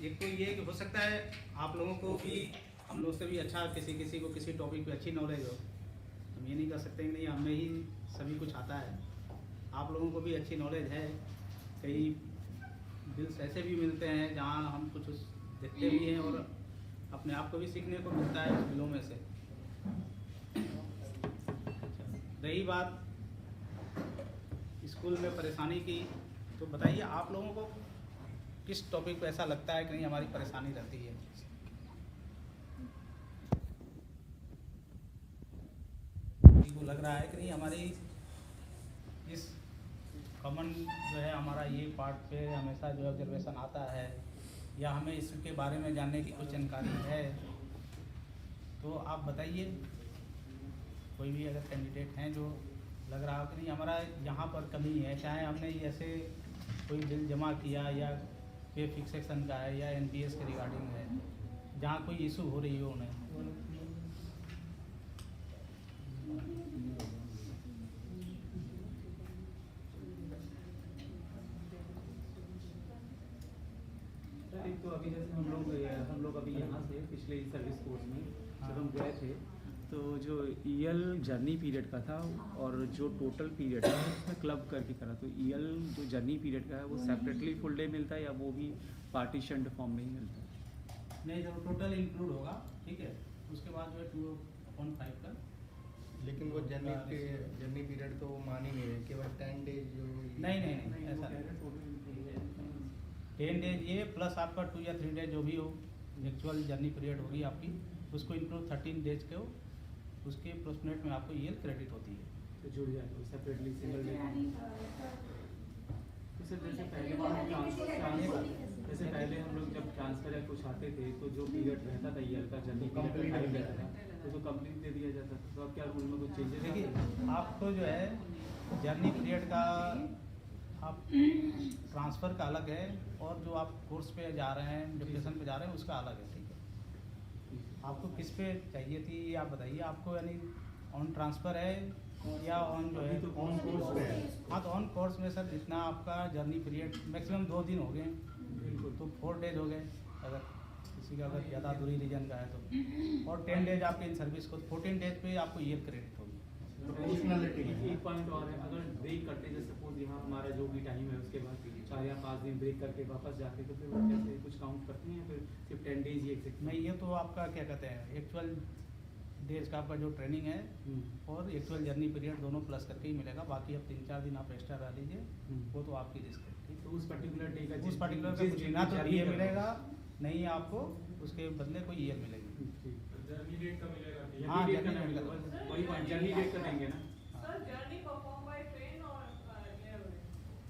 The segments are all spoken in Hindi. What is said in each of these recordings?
एक तो ये कि हो सकता है आप लोगों को भी हम लोग से भी अच्छा किसी को किसी टॉपिक पे अच्छी नॉलेज हो। हम ये नहीं कर सकते कि नहीं हमें ही सभी कुछ आता है। आप लोगों को भी अच्छी नॉलेज है। कई बिल्स ऐसे भी मिलते हैं जहाँ हम कुछ देखते भी हैं और अपने आप को भी सीखने को मिलता है उस बिलों में से। रही बात स्कूल में परेशानी की, तो बताइए आप लोगों को किस टॉपिक पे ऐसा लगता है कि नहीं हमारी परेशानी रहती है? को लग रहा है कि नहीं हमारी इस कॉमन जो है हमारा ये पार्ट पे हमेशा जो ऑब्जर्वेशन आता है या हमें इसके बारे में जानने की कुछ जानकारी है, तो आप बताइए। कोई भी अगर कैंडिडेट हैं जो लग रहा हो कि नहीं हमारा यहाँ पर कमी है, चाहे हमने ऐसे कोई बिल जमा किया या पे फिक्सेशन का है या एनपीएस के रिगार्डिंग है, जहाँ कोई इशू हो रही हो उन्हें। एक तो अभी जैसे हम लोग अभी यहाँ से पिछले सर्विस कोर्स में जब हम गए थे तो जो ईएल जर्नी पीरियड का था और जो टोटल पीरियड है उसमें क्लब करके करा, तो ईएल जो जर्नी पीरियड का है वो सेपरेटली फुल डे मिलता है या वो भी पार्टीशन्ड फॉर्म में ही मिलता है? नहीं, जब टोटल इंक्लूड होगा, ठीक है, उसके बाद जो है 2.5 का। लेकिन वो जर्नी पीरियड तो मान ही नहीं रहे, केवल 10 डेज जो नहीं ऐसा नहीं। 10 डेज ये प्लस आपका 2 या 3 डेज जो भी हो एक्चुअल जर्नी पीरियड होगी आपकी, उसको इंक्लूड 13 डेज के हो, उसके प्रोस्पेक्ट में आपको ईएल क्रेडिट होती है। तो जुड़ जाए सेपरेटली सिंगल डे। जैसे पहले हम लोग जब ट्रांसफर या कुछ आते थे तो जो पीरियड रहता था ईयर का जर्नी कंप्लीट रहता था तो कंप्लीट दे दिया जाता था, तो अब क्या रूल में कुछ चेंजेस? देखिए आपको जो है जर्नी पीरियड का आप ट्रांसफ़र का अलग है और जो आप कोर्स पे जा रहे हैं डिप्रेशन पे जा रहे हैं उसका अलग है, ठीक है। आपको किस पे चाहिए थी ये आप बताइए। आपको यानी ऑन ट्रांसफ़र है या ऑन जो है ऑन कोर्स पे है। हाँ, तो ऑन कोर्स में सर जितना आपका जर्नी पीरियड मैक्सिमम 2 दिन हो गए, बिल्कुल, तो 4 डेज हो गए अगर किसी का अगर ज़्यादा दूरी रीजन का है तो, और 10 डेज आपके इन सर्विस को 14 डेज पे आपको ईयर क्रेडिट होगी। एक पॉइंट और है, अगर ब्रेक करते जैसे सपोज यहाँ हमारा जो भी टाइम है उसके बाद 4 या 5 दिन ब्रेक करके वापस जाते तो फिर वो कैसे कुछ काउंट करते हैं, फिर सिर्फ 10 डेज ही एक्सेप्ट? नहीं, ये तो आपका क्या कहते हैं एक्चुअल डेज का आपका जो ट्रेनिंग है और एक्चुअल जर्नी पीरियड दोनों प्लस करके ही मिलेगा। बाकी अब 3-4 दिन आप एक्स्ट्रा रह लीजिए, वो तो आपकी रिस्क है, ठीक तो उस पर्टिकुलर डे का उस पर्टिकुलर का कुछ ना तो ईयर मिलेगा, नहीं आपको उसके बदले कोई ईयर मिलेगी। जर्नी डेट का मिलेगा? हाँ, डेट का जर्नी मिलेगा, वही पॉइंट जर्नी डेट का देंगे ना? Sir journey perform by train और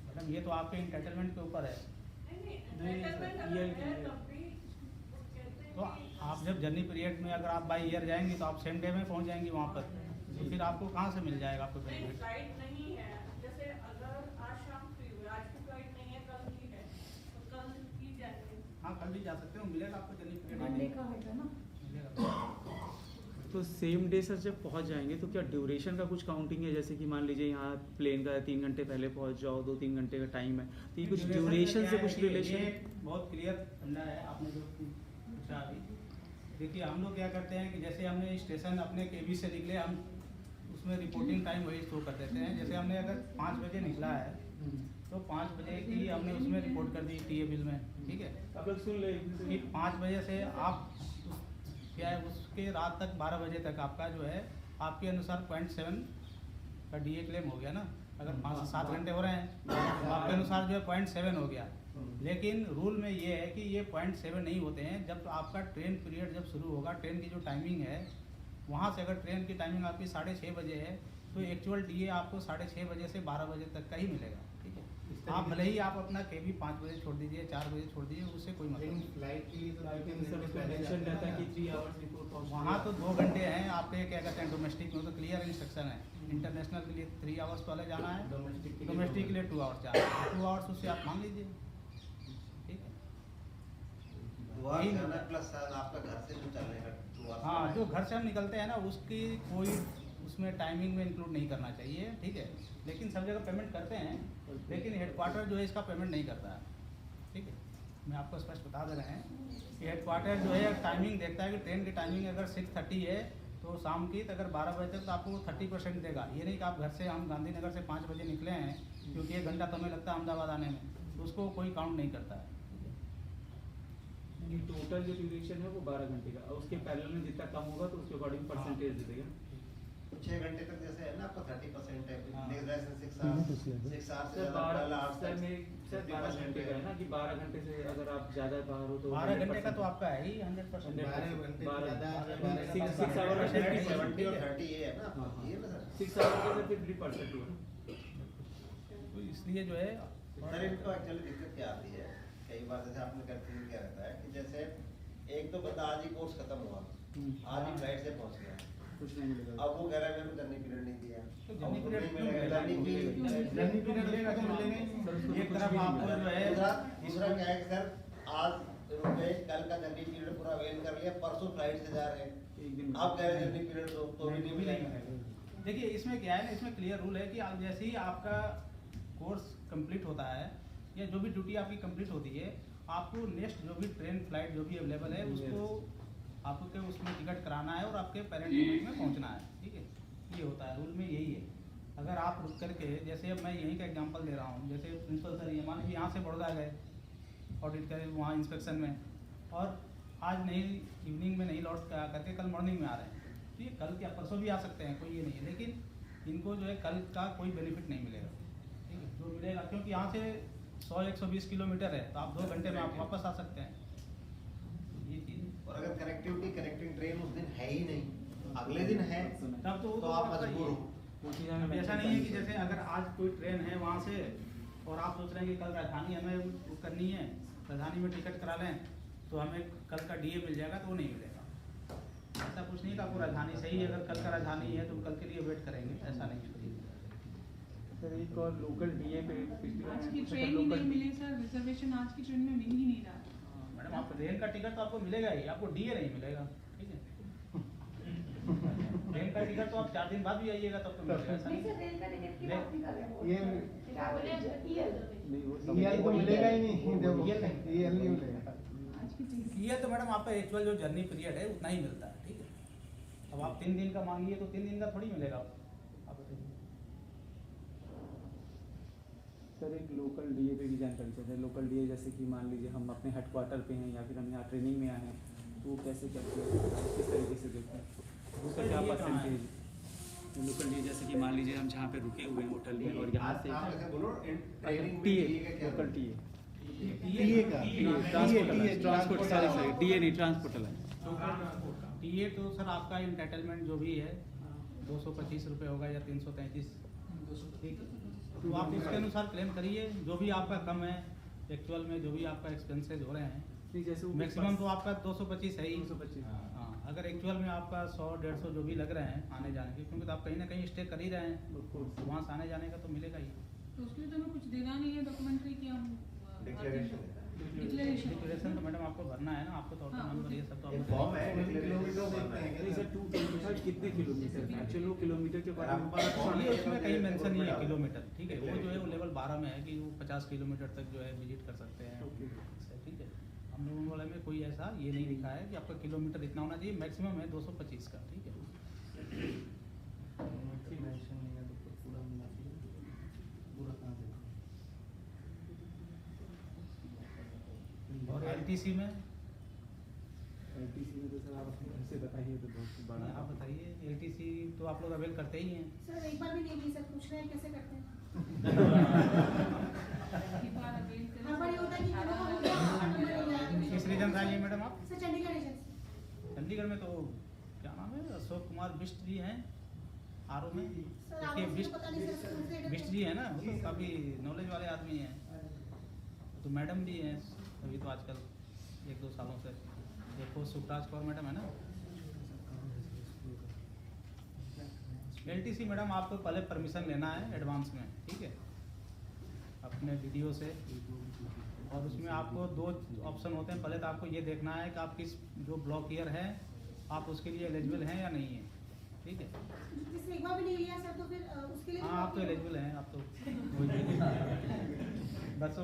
मैडम ये तो आपके इंटाइटलमेंट के ऊपर है। तो आप जब जर्नी पीरियड में अगर आप बाई ईयर जाएंगी तो आप सेम डे में पहुंच जाएंगी वहाँ पर, तो फिर आपको कहाँ से मिल जाएगा आपको बेनिफिट? फ्लाइट नहीं है, जैसे अगर आज शाम फ्री हुई, आज की फ्लाइट नहीं है, कल की है, तो कल की जाएंगे। हाँ, कल भी जा सकते हो, मिलेगा आपको जर्नी पीरियड मंडे का होगा ना। मिलेगा। तो सेम डे सर जब पहुंच जाएंगे तो क्या ड्यूरेशन का कुछ काउंटिंग है? जैसे कि मान लीजिए यहाँ प्लेन का 3 घंटे पहले पहुंच जाओ, 2-3 घंटे का टाइम है, तो ये कुछ ड्यूरेशन से कुछ रिलेशन? बहुत क्लियर फंडा है आपने जो पूछा अभी। देखिए हम लोग क्या करते हैं कि जैसे हमने स्टेशन अपने केबी से निकले, हम उसमें रिपोर्टिंग टाइम वही शो कर देते हैं। जैसे हमने अगर 5 बजे निकला है तो 5 बजे की हमने उसमें रिपोर्ट कर दी टीए बिल में, ठीक है। आप लोग सुन ले कि 5 बजे से आप क्या है उसके रात तक 12 बजे तक आपका जो है आपके अनुसार 0.7 का डीए क्लेम हो गया ना। अगर 5 से 7 घंटे हो रहे हैं तो आपके अनुसार जो है 0.7 हो गया। लेकिन रूल में ये है कि ये 0.7 नहीं होते हैं। जब आपका ट्रेन पीरियड जब शुरू होगा, ट्रेन की जो टाइमिंग है वहाँ से अगर ट्रेन की टाइमिंग आपकी 6:30 बजे है तो एक्चुअल डीए आपको 6:30 बजे से 12 बजे तक का ही मिलेगा, ठीक है। आप भले ही आप अपना केबी 5 बजे छोड़ दीजिए, 4 बजे छोड़ दीजिए, उससे कोई मतलब नहीं। फ्लाइट के लिए तो रहता है कि 3 आवर्स बिफोर पहुंचना। वहाँ तो 2 घंटे हैं आपके, क्या कहते हैं डोमेस्टिक में तो क्लियर इंस्ट्रक्शन है। इंटरनेशनल के लिए 3 आवर्स पहले जाना है, डोमेस्टिक के लिए 2 आवर्स जाना है। 2 आवर्स उससे आप मान लीजिए, ठीक है। प्लस आपका घर से जो चलेगा 2 आवर्स। हाँ, जो घर से हम निकलते हैं ना उसकी कोई उसमें टाइमिंग में इंक्लूड नहीं करना चाहिए, ठीक है। लेकिन सब जगह पेमेंट करते हैं, लेकिन हेडक्वार्टर जो है इसका पेमेंट नहीं करता है, ठीक है। मैं आपको स्पष्ट बता दे रहे हैं कि हेडक्वार्टर जो है टाइमिंग देखता है कि ट्रेन की टाइमिंग अगर 6:30 है तो शाम की तो अगर 12 बजे तक तो आपको 30% देगा। ये नहीं कि आप घर से, हम गांधीनगर से 5 बजे निकले हैं क्योंकि 1 घंटा समय लगता है अहमदाबाद आने में, तो उसको कोई काउंट नहीं करता है। टोटल जो ड्यूरेशन है वो 12 घंटे का, और उसके पैरेलल में जितना कम होगा तो उसके अकॉर्डिंग परसेंटेज दे देगा। 6 घंटे तक जैसे है ना आपको 30% है, हाँ। नेक्स्ट लेसन 6 आवर्स से सर ज़्यादा पहला 8 सर में सर 12 घंटे का है ना, कि 12 घंटे से अगर आप ज़्यादा बाहर हो तो 12 घंटे का तो आपका है ही 100%। 12 घंटे से ज़्यादा 6 आवर में 70 और 30 ये है ना हाँ, हाँ। ये ना सर। 6 आवर का सर 50% होगा। तो इसलिए जो है सर इनको एक्चुअली दिक्कत क्या आती है, कई बार जैसे आपने कंफ्यूजन क्या रहता है कि जैसे एक तो बंदा आज ही कोर्स खत्म हुआ, आज ही फ्लाइट से पहुंच गया, कुछ नहीं मिलेगा। अब वो कह रहा है मेरे को जर्नी पीरियड नहीं दिया, तो जर्नी पीरियड नहीं क्यों मिलेगा, मिलेगा? जर्नी पीरियड लेगा तो मिलेगा ही। एक तरफ आपको जो है दूसरा क्या है कि सर आज रुपए कल का जर्नी पीरियड पूरा अवेल कर लिया, परसों फ्लाइट से जा रहे हैं, एक दिन आप कह रहे हैं जर्नी पीरियड तो भी नहीं मिलेगा। देखिए इसमें क्या है ना, इसमें क्लियर रूल है कि आप जैसे ही आपका कोर्स कंप्लीट होता है या जो भी ड्यूटी आपकी कंप्लीट होती है, आपको नेक्स्ट जो भी ट्रेन फ्लाइट जो भी अवेलेबल है उसको आपको उसमें टिकट कराना है और आपके पेरेंट यूनिट में पहुंचना है। ठीक है, ये होता है रूल में, यही है। अगर आप रुक करके, जैसे अब मैं यहीं का एग्जांपल दे रहा हूँ, जैसे प्रिंसिपल सर ये मान लीजिए यहाँ से बड़ौदा गए ऑडिट करें वहाँ इंस्पेक्शन में, और आज नहीं इवनिंग में नहीं लौट करके कल मॉर्निंग में आ रहे हैं, तो ये कल क्या परसों भी आ सकते हैं, कोई ये नहीं है, लेकिन इनको जो है कल का कोई बेनिफिट नहीं मिलेगा। ठीक है, जो मिलेगा क्योंकि यहाँ से 100-120 किलोमीटर है, तो आप 2 घंटे में आप वापस आ सकते हैं। ये चीज़, और अगर कनेक्टिंग ट्रेन उस दिन है ही नहीं, अगले दिन है, तब तो आप मजबूर हो। अब ऐसा नहीं है कि जैसे अगर आज कोई ट्रेन है वहाँ से और आप सोच रहे हैं कि कल राजधानी हमें बुक करनी है, राजधानी में टिकट करा लें तो हमें कल का डीए मिल जाएगा, तो वो नहीं मिलेगा। ऐसा कुछ नहीं कि आपको राजधानी सही है, अगर कल का राजधानी है तो कल के लिए वेट करेंगे, ऐसा नहीं है। सर एक और लोकल डीए पे आज की ट्रेन ही नहीं मिली सर, रिजर्वेशन आज की ट्रेन में मिल ही नहीं रहा। मैडम आप ट्रेन का टिकट तो आपको मिलेगा ही, आपको डीए नहीं मिलेगा। ठीक है, ट्रेन का टिकट तो आप 4 दिन बाद भी आइएगा तब तो मिलेगा, ऐसा नहीं। रेल का टिकट की बात नहीं कर रहे हैं। ये क्या बोले नहीं वो ईएल तो मिलेगा ही नहीं, ईएल नहीं मिलेगा। आज की ट्रेन ये तो मैडम आपका एक्चुअल जो जर्नी पीरियड है उतना ही मिलता है। ठीक है, अब आप 3 दिन का मांगिए तो 3 दिन का थोड़ी मिलेगा आप बताइए। सर एक लोकल डीए पे भी जानकारी चाहिए। लोकल डीए जैसे कि मान लीजिए हम अपने हेडक्वार्टर पे हैं या फिर हम यहाँ ट्रेनिंग में आए हैं, तो वो कैसे करते हैं, किस तरीके से देखते हैं, उसका क्या परसेंटेज? लोकल डीए जैसे कि मान लीजिए हम जहाँ पे रुके हुए हैं होटल में और यहाँ से आप ऐसे बोलो ट्रेनिंग में टीए DA का क्या लोकल रोल? टीए टीए का ट्रांसपोर्ट सॉरी सॉरी डीए नहीं ट्रांसपोर्ट अलग। टीए तो सर आपका इंटाइटलमेंट जो भी है 225 रुपये होगा या 333। ठीक है, तो आप उसके अनुसार क्लेम करिए, जो भी आपका कम है एक्चुअल में, जो भी आपका एक्सपेंसेज हो रहे हैं, नहीं जैसे मैक्सिमम तो आपका 225 है ही। 225। हाँ, अगर एक्चुअल में आपका 100-150 जो भी लग रहे हैं आने जाने के, क्योंकि तो आप कहीं ना कहीं स्टे कर ही रहे हैं, तो वहाँ से आने जाने का तो मिलेगा ही। तो उसके लिए तो हमें कुछ देना नहीं है डॉक्यूमेंट्री की, हम डिक्लेरेशन डिक्लेरेशन तो मैडम आपको भरना है ना, आपको तो हाँ, नंबर ये सब तो एक आपको फॉर्म है किलोमीटर देखते हैं नहीं सर 225 कितने किलोमीटर है? एक्चुअली वो किलोमीटर के बारे में और ये उसमें कहीं मेंशन नहीं है किलोमीटर। ठीक है, वो जो है वो लेवल 12 में है कि वो 50 किलोमीटर तक जो है विजिट कर सकते हैं। ओके। ठीक है, हम लोगों वाले में कोई ऐसा ये नहीं लिखा है कि आपका किलोमीटर इतना होना चाहिए, मैक्सिमम है 225 का। ठीक है, मेंशन नहीं है तो पूरा मिलना चाहिए, पूरा कहाँ देखो। और एलटीसी में एलटीसी में तो सर आप अपने घर से बताइए तो बहुत बड़ा आप बताइए, एलटीसी तो आप लोग अवेल करते ही हैं। सर एक बार भी नहीं ली सर, पूछ रहे हैं कैसे करते हैं। एक बार अवेल करें। हर बार ये होता है कि करो हो गया और नंबर नहीं आया। किस रीजन से आई है मैडम आप? सर चंडीगढ़ रीजन से। चंडीगढ़ में तो क्या नाम है, अशोक कुमार बिष्ट जी हैं आर में। सर देखिए आपको बिष्ट पता नहीं सर स्कूल से बिष्ट जी है ना, वो तो काफ़ी नॉलेज वाले आदमी हैं। तो मैडम भी हैं अभी तो आजकल 1-2 सालों से, देखो सुखराज कौर मैडम है ना। एलटीसी मैडम आपको पहले परमिशन लेना है एडवांस में। ठीक है, अपने वीडियो से, और उसमें आपको 2 ऑप्शन होते हैं। पहले तो आपको ये देखना है कि आप किस जो ब्लॉक ईयर है आप उसके लिए एलिजिबल हैं या नहीं है। ठीक है, जिसने एक बार भी नहीं लिया सर तो फिर उसके लिए हाँ आप तो एलिजिबल हैं, आप तो बस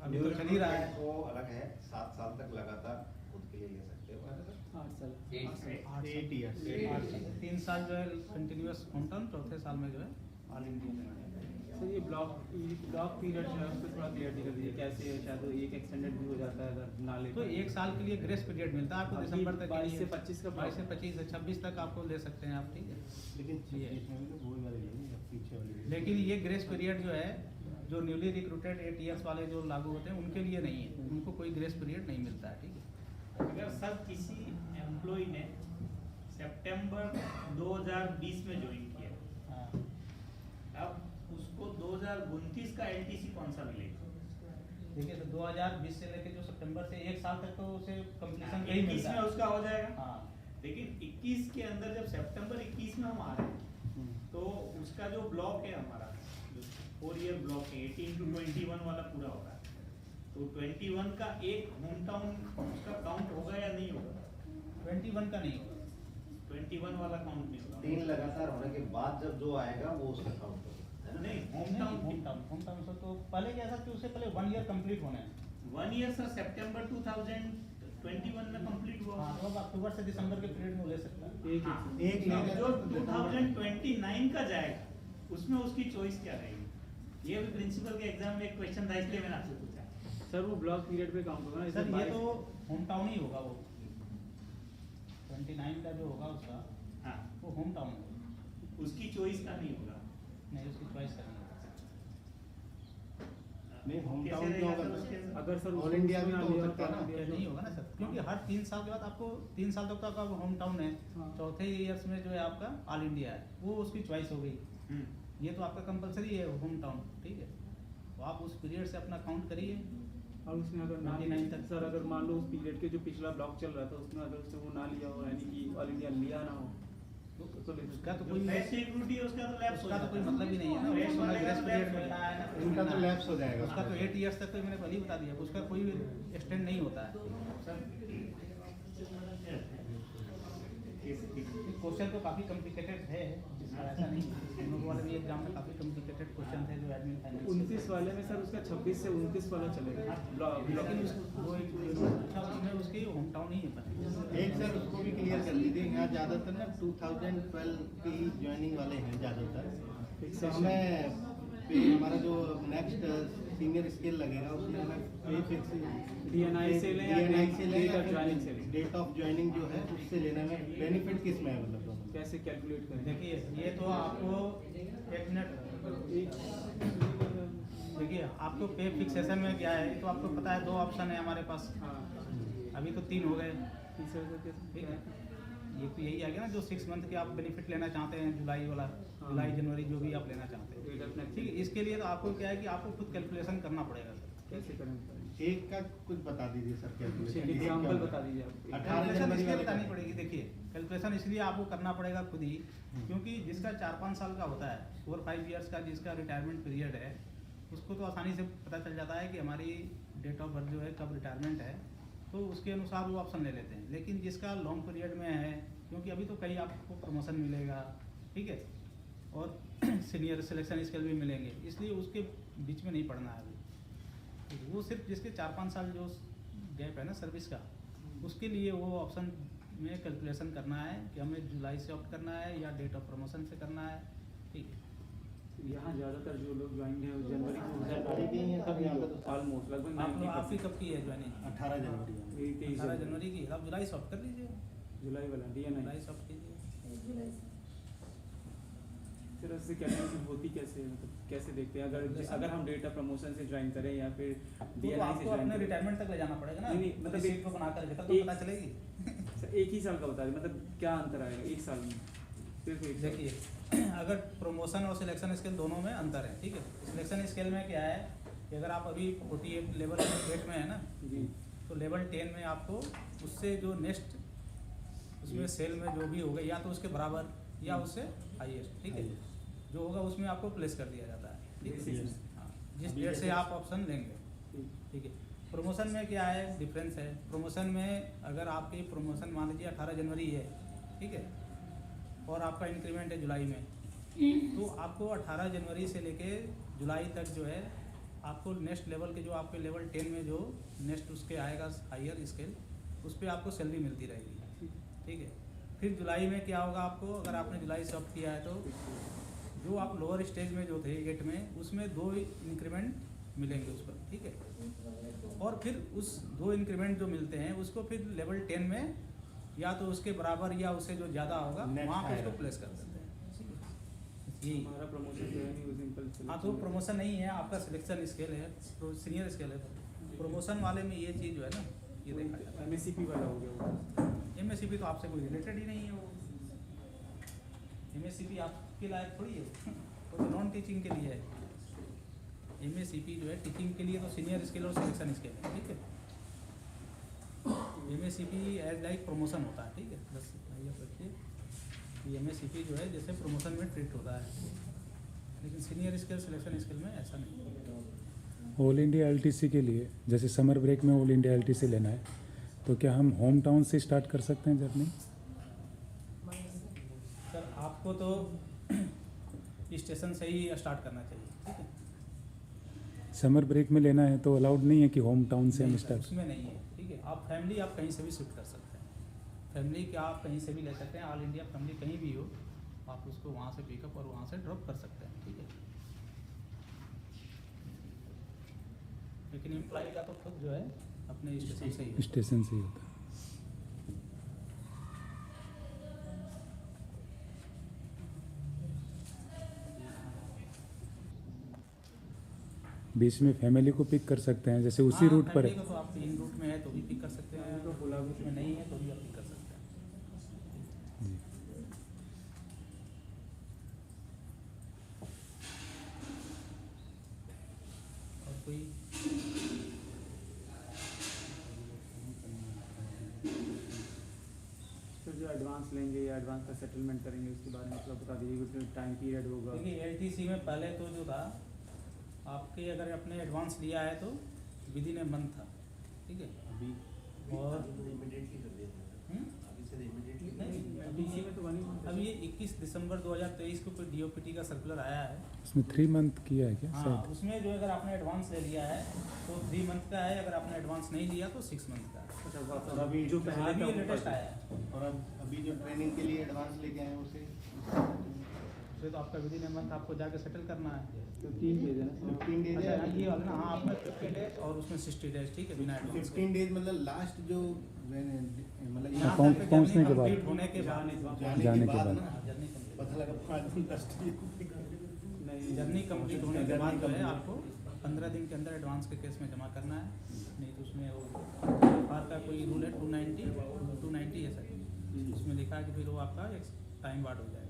अभी तो चल ही रहा है। वो अलग है, 7 साल तक लगातार खुद के लिए ले सकते हो, है ना सर? 8 साल 8 years 3 साल जो है कंटिन्यूअस होम टाउन, चौथे साल में जो है ऑल इंडिया। सर ये ब्लॉक पीरियड जो है उसको थोड़ा क्लियर कर दीजिए, कैसे है? शायद एक एक्सटेंडेड भी हो जाता है अगर ना ले तो 1 साल के लिए ग्रेस पीरियड मिलता है आपको दिसंबर तक। 22 से 25 का 22 से 25 से 26 तक आपको ले सकते हैं आप, ठीक है। लेकिन इसमें भी तो वही वाली है, पीछे वाली। लेकिन ये ग्रेस पीरियड जो है जो न्यूली रिक्रूटेड 8 इयर्स वाले जो लागू होते हैं उनके लिए नहीं है, उनको कोई ग्रेस पीरियड नहीं मिलता है, ठीक है। अगर सर किसी एम्प्लॉय ने सितंबर 2020 में ज्वाइन किया, हाँ। अब उसको 2029 का एलटीसी कौन सा मिलेगा? देखिए तो 2020 से लेकर जो सितंबर से 1 साल तक तो उसे कंप्लीशन नहीं 21 मिलता में है। उसका हो जाएगा। हाँ। लेकिन 21 के अंदर जब सितंबर 21 में हम आ रहे हैं तो उसका जो ब्लॉक है हमारा 4 ईयर ब्लॉक है, 18 to 21 वाला पूरा होगा, तो 21 का एक होम टाउन उसका काउंट होगा या नहीं होगा? 21 का नहीं होगा। 21 वाला काउंट नहीं होगा। 3 लगातार होने के बाद जब जो आएगा वो उसका काउंट होगा। नहीं, होम टाउन होम टाउन से तो पहले क्या था कि उससे पहले 1 ईयर कंप्लीट होना है। 1 ईयर सर सितंबर 2021 में कंप्लीट हुआ। हाँ, तो अब अक्टूबर से दिसंबर के पीरियड में वो ले सकता है। एक अब लेकर जो 2029 का जाएगा उसमें उसकी चॉइस क्या रहेगी? ये भी प्रिंसिपल के एग्जाम में एक क्वेश्चन था, इसलिए मैंने आपसे पूछा। सर वो ब्लॉक पीरियड पे काउंट होगा ना? सर ये तो होम टाउन ही होगा, वो 29 का जो होगा उसका हाँ, वो होम टाउन होगा, उसकी चॉइस का नहीं होगा। नहीं उसकी चॉइस करनी होगा। नहीं, होम कैसे टाउन रहेगा तो सर होगा। उसके अंदर? अगर सर ऑल इंडिया भी तो हो सकता है ना? ये नहीं होगा ना सर, क्योंकि हर 3 साल के बाद आपको 3 साल तक तो आपका होम टाउन है, हाँ। चौथे ईयर्स में जो है आपका ऑल इंडिया है, वो उसकी चॉइस हो गई। ये तो आपका कंपलसरी है होम टाउन, ठीक है। तो आप उस पीरियड से अपना काउंट करिए। और उसने अगर ना 29 तक। सर अगर मान लो उस पीरियड के जो पिछला ब्लॉक चल रहा था उसमें अगर उसने वो ना लिया हो, यानी कि ऑल इंडिया लिया ना हो तो ले उसका तो जो कोई फ्रेश रिक्रूट है उसका तो लैप्स उसका तो कोई मतलब ही नहीं है ना, फ्रेश उसको वाले का ग्रेस तो पीरियड lapse मिलना है ना, कुछ उनका मिलना तो है। लैप्स हो जाएगा। उसका तो 8 इयर्स तक तो मैंने पहले ही बता दिया, उसका कोई एक्सटेंड नहीं होता है। क्वेश्चन तो काफ़ी कॉम्प्लिकेटेड है, ऐसा नहीं है। हम लोगों वाले भी एग्जाम में काफ़ी कॉम्प्लिकेटेड क्वेश्चन थे जो एडमिन फाइनेंस 29 वाले में सर उसका 26 से 29 वाला चलेगा लेकिन वो उसमें उसकी होम टाउन ही है। एक सर उसको भी क्लियर कर दीजिए, यहाँ ज़्यादातर ना 2012 की ज्वाइनिंग वाले हैं ज़्यादातर। तो हमें हमारा जो नेक्स्ट सीनियर स्केल लगेगा उसमें हमें पे फिक्स DNI से लें या DNI से लें date या of joining से लें? डेट ऑफ ज्वाइनिंग जो है उससे लेने में बेनिफिट किस में है, मतलब दोनों? कैसे कैलकुलेट करें? देखिए ये तो आपको 1 मिनट देखिए, आपको पे फिक्सेशन में क्या है तो आपको पता है 2 ऑप्शन है हमारे पास, हाँ अभी तो 3 हो गए, तीसरा सर कैसे? ठीक है। ये तो यही आ गया ना जो 6 मंथ के आप बेनिफिट लेना चाहते हैं, जुलाई वाला, हाँ। जुलाई जनवरी जो भी आप लेना चाहते हैं, Date of next- ठीक है। इसके लिए तो आपको क्या है कि आपको खुद कैलकुलेशन करना पड़ेगा सर। कैसे करें? एक का कुछ बता दीजिए सर, कैलकुलेशन एग्जाम्पल बता दीजिए आप। 18 कैलकुलेशन जनवरी इसलिए वाले बतानी का। पड़ेगी। देखिए कैलकुलेशन इसलिए आपको करना पड़ेगा खुद ही, क्योंकि जिसका 4-5 साल का होता है, 4-5 ईयर्स का जिसका रिटायरमेंट पीरियड है, उसको तो आसानी से पता चल जाता है कि हमारी डेट ऑफ बर्थ जो है कब रिटायरमेंट है, तो उसके अनुसार वो ऑप्शन ले लेते हैं। लेकिन जिसका लॉन्ग पीरियड में है, क्योंकि अभी तो कई आपको प्रमोशन मिलेगा, ठीक है, और सीनियर सिलेक्शन स्केल भी मिलेंगे, इसलिए उसके बीच में नहीं पढ़ना है अभी। वो सिर्फ जिसके 4-5 साल जो गैप है ना सर्विस का, उसके लिए वो ऑप्शन में कैलकुलेशन करना है कि हमें जुलाई से ऑप्ट करना है या डेट ऑफ प्रमोशन से करना है, ठीक है। यहाँ ज़्यादातर जो लोग ज्वाइन है वो जनवरी जनवरी के ही हैं सब यहाँ पे तो। ऑलमोस्ट लगभग आप लोग आपकी 90%। कब की है ज्वाइनिंग? 18 जनवरी है। 18 जनवरी की, आप जुलाई से ऑप्ट कर लीजिए, जुलाई वाला DNI जुलाई से ऑप्ट कीजिए। फिर उससे कैटेगरी होती कैसे है? मतलब कैसे देखते हैं अगर हम डेट ऑफ प्रमोशन से ज्वाइन करें या फिर वो तो DNI से आपको ज्वाइन अपने करें? रिटायरमेंट तक ले जाना पड़ेगा ना, नहीं, मतलब सीट एक- को बना कर तो एक- पता चलेगी। सर एक ही साल का बता दें, मतलब क्या अंतर आएगा एक साल में? सिर्फ एक साल। देखिए अगर प्रमोशन और सिलेक्शन स्केल दोनों में अंतर है, ठीक है। सिलेक्शन स्केल में क्या है कि अगर आप अभी 48 लेवल 8 में है ना, जी तो लेवल 10 में आपको उससे जो नेक्स्ट उसमें सेल में जो भी होगा या तो उसके बराबर या उससे हाईएस्ट, ठीक है, जो होगा उसमें आपको प्लेस कर दिया जाता है, ठीक है। Yes. हाँ, जिस डेट से आप ऑप्शन लेंगे, ठीक। ठीक है। प्रमोशन में क्या है डिफरेंस है, प्रमोशन में अगर आपकी प्रमोशन मान लीजिए 18 जनवरी है, ठीक है, और आपका इंक्रीमेंट है जुलाई में, तो आपको 18 जनवरी से लेके जुलाई तक जो है आपको नेक्स्ट लेवल के जो आपके लेवल 10 में जो नेक्स्ट उसके आएगा हायर स्केल, उस पर आपको सैलरी मिलती रहेगी, ठीक है। फिर जुलाई में क्या होगा आपको, अगर आपने जुलाई से ऑफ किया है तो जो आप लोअर स्टेज में जो थे 8 में, उसमें 2 इंक्रीमेंट मिलेंगे उस पर, ठीक है। और फिर उस 2 इंक्रीमेंट जो मिलते हैं उसको फिर लेवल 10 में या तो उसके बराबर या उससे जो ज़्यादा होगा Next वहाँ पे higher। उसको प्लेस कर देते हैं। यही हमारा प्रमोशन जो है नहीं उस दिन कल हाँ, तो प्रमोशन नहीं है आपका, सिलेक्शन स्केल है, सीनियर स्केल है। प्रमोशन वाले में ये चीज़ जो है ना, ये देखा जाता है। MSCP वाला हो गया वो। MSCP तो आपसे कोई रिलेटेड ही नहीं है वो। MSCP आपके लायक थोड़ी है, वो तो नॉन टीचिंग के लिए है। MSCP जो है टीचिंग के लिए तो सीनियर स्केल और सिलेक्शन स्केल है, ठीक है। MSCP एज लाइक प्रमोशन होता है, ठीक है। बस ये रखिए, MSCP जो है जैसे प्रमोशन में ट्रीट होता है, लेकिन सीनियर स्केल सिलेक्शन स्केल में ऐसा नहीं है। ऑल इंडिया LTC के लिए जैसे समर ब्रेक में ऑल इंडिया LTC लेना है, तो क्या हम होम टाउन से स्टार्ट कर सकते हैं जर्नी? सर आपको तो स्टेशन से ही स्टार्ट करना चाहिए, ठीक है। समर ब्रेक में लेना है तो अलाउड नहीं है कि होम टाउन से हम नहीं सर, स्टार्ट? उसमें नहीं है, ठीक है। आप फैमिली आप कहीं से भी शिफ्ट कर सकते हैं, फैमिली क्या आप कहीं से भी ले सकते हैं, ऑल इंडिया फैमिली कहीं भी हो आप उसको वहाँ से पिकअप और वहाँ से ड्रॉप कर सकते हैं, ठीक है। लेकिन एम्प्लॉय का तो खुद जो है अपने स्टेशन से ही होता है। स्टेशन से ही होता है। बीच में फैमिली को पिक कर सकते हैं, जैसे उसी हाँ, रूट पर फैमिली को तो आप इन रूट में है तो भी पिक कर सकते हैं, तो बोला रूट में नहीं है तो भी आप पिक कर सकते हैं। और कोई तो जो एडवांस लेंगे या एडवांस का सेटलमेंट करेंगे उसके बारे में मतलब बता दीजिए, उसमें टाइम पीरियड होगा। देखिए LTC में पहले तो जो था आपके अगर आपने एडवांस लिया है तो विद इन ए मंथ था, ठीक है। अभी और इमीडिएटली कर दिया हम्म? अभी से इमीडिएटली नहीं, LTC में तो बनी अब ये 21 दिसंबर 2023 को कोई DOPT का सर्कुलर आया है। उसमें 3 मंथ किया है क्या हाँ, शायद? उसमें जो अगर आपने एडवांस ले लिया है तो 3 मंथ का है, अगर आपने एडवांस नहीं लिया तो 6 मंथ का है। और अभी जो पहले अभी था ये वो लेटेस्ट पर- आया है, और अब अभी जो ट्रेनिंग के लिए एडवांस लेके आए हैं उसे उससे तो आपका विद इन ए मंथ आपको जाके सेटल करना है। तो 3 डेज है ना 15 डेज अच्छा है। ये वाला ना, हाँ आपने 50 डेज और उसमें 60 डेज, ठीक है, बिना एडवांस 15 डेज मतलब लास्ट जो मतलब यहाँ यहाँ तक पहुँचने के जर्नी बाद। कंप्लीट होने के बाद जाने के बाद बाद। ना जर्नी कंप्लीट पता लगा 5 दिन 10 नहीं जर्नी कंप्लीट होने के बाद जो है complete। आपको 15 दिन के अंदर एडवांस के केस में जमा करना है, नहीं तो उसमें वो बार का कोई रूल है 290 है सर, उसमें लिखा है कि फिर वो आपका एक टाइम बाद हो जाएगा।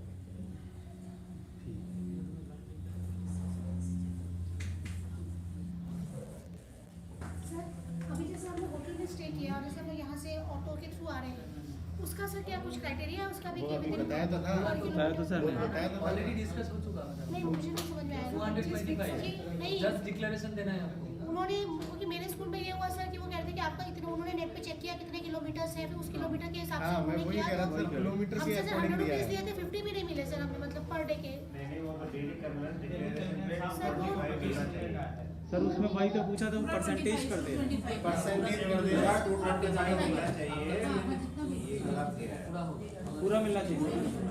सर अभी जैसे हम लोग होटल में स्टे किया और जैसे हम लोग यहाँ से ऑटो के थ्रू आ रहे हैं, उसका सर क्या कुछ क्राइटेरिया है उसका भी? वो कि अभी within बताया तो था। per बताया तो सर वो kilometer? बताया तो ऑलरेडी डिस्कस हो चुका है नहीं मुझे नहीं समझ में आया 220 नहीं जस्ट डिक्लेरेशन देना है आपको। उन्होंने, क्योंकि मेरे स्कूल में ये हुआ सर कि वो कहते हैं कि आपका इतना, उन्होंने नेट पे चेक किया कितने किलोमीटर है, फिर उस किलोमीटर के हिसाब से हाँ मैं उन्होंने वही किया। कह रहा था किलोमीटर के हमसे सर अकॉर्डिंग 100 दिया रुपीज है। दिए थे, 50 भी नहीं मिले सर हमें, मतलब पर डे के। सर उसमें वही तो पूछा था, वो परसेंटेज कर दे। परसेंटेज कर देगा 225 मिलना चाहिए, ये गलत है। पूरा हो गया। पूरा मिलना चाहिए।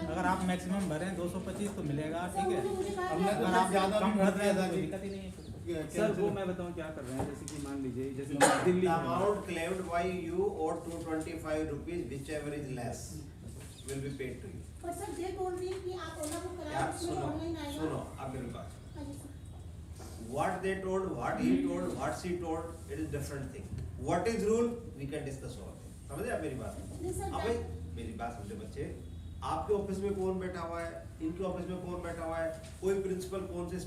अगर आप मैक्सिमम भरें 225 तो मिलेगा, ठीक है। हमने तो अगर आप ज़्यादा कम भी भर भर रहे दिया हैं था तो कोई कि- दिक्कत ही नहीं है। सर वो मैं बताऊँ क्या कर रहे हैं, जैसे कि मान लीजिए जैसे दिल्ली The में- amount claimed by you or 225 rupees, whichever is less, will be paid to you. पर सर ये बोल रही है कि आप ओला बुक कराओ, यार उसमें सुनो, ऑनलाइन आएगा। सुनो, अब मेरी बात सुनो। हाँ जी sir. What they told, what he told, what she told, it is different thing. What is rule, we can discuss over there. समझे आप मेरी बात? नहीं सर, अब भाई मेरी बात समझे बच्चे, आपके ऑफिस में कौन बैठा हुआ है, इनके ऑफिस में कौन बैठा हुआ है, कोई प्रिंसिपल कौन से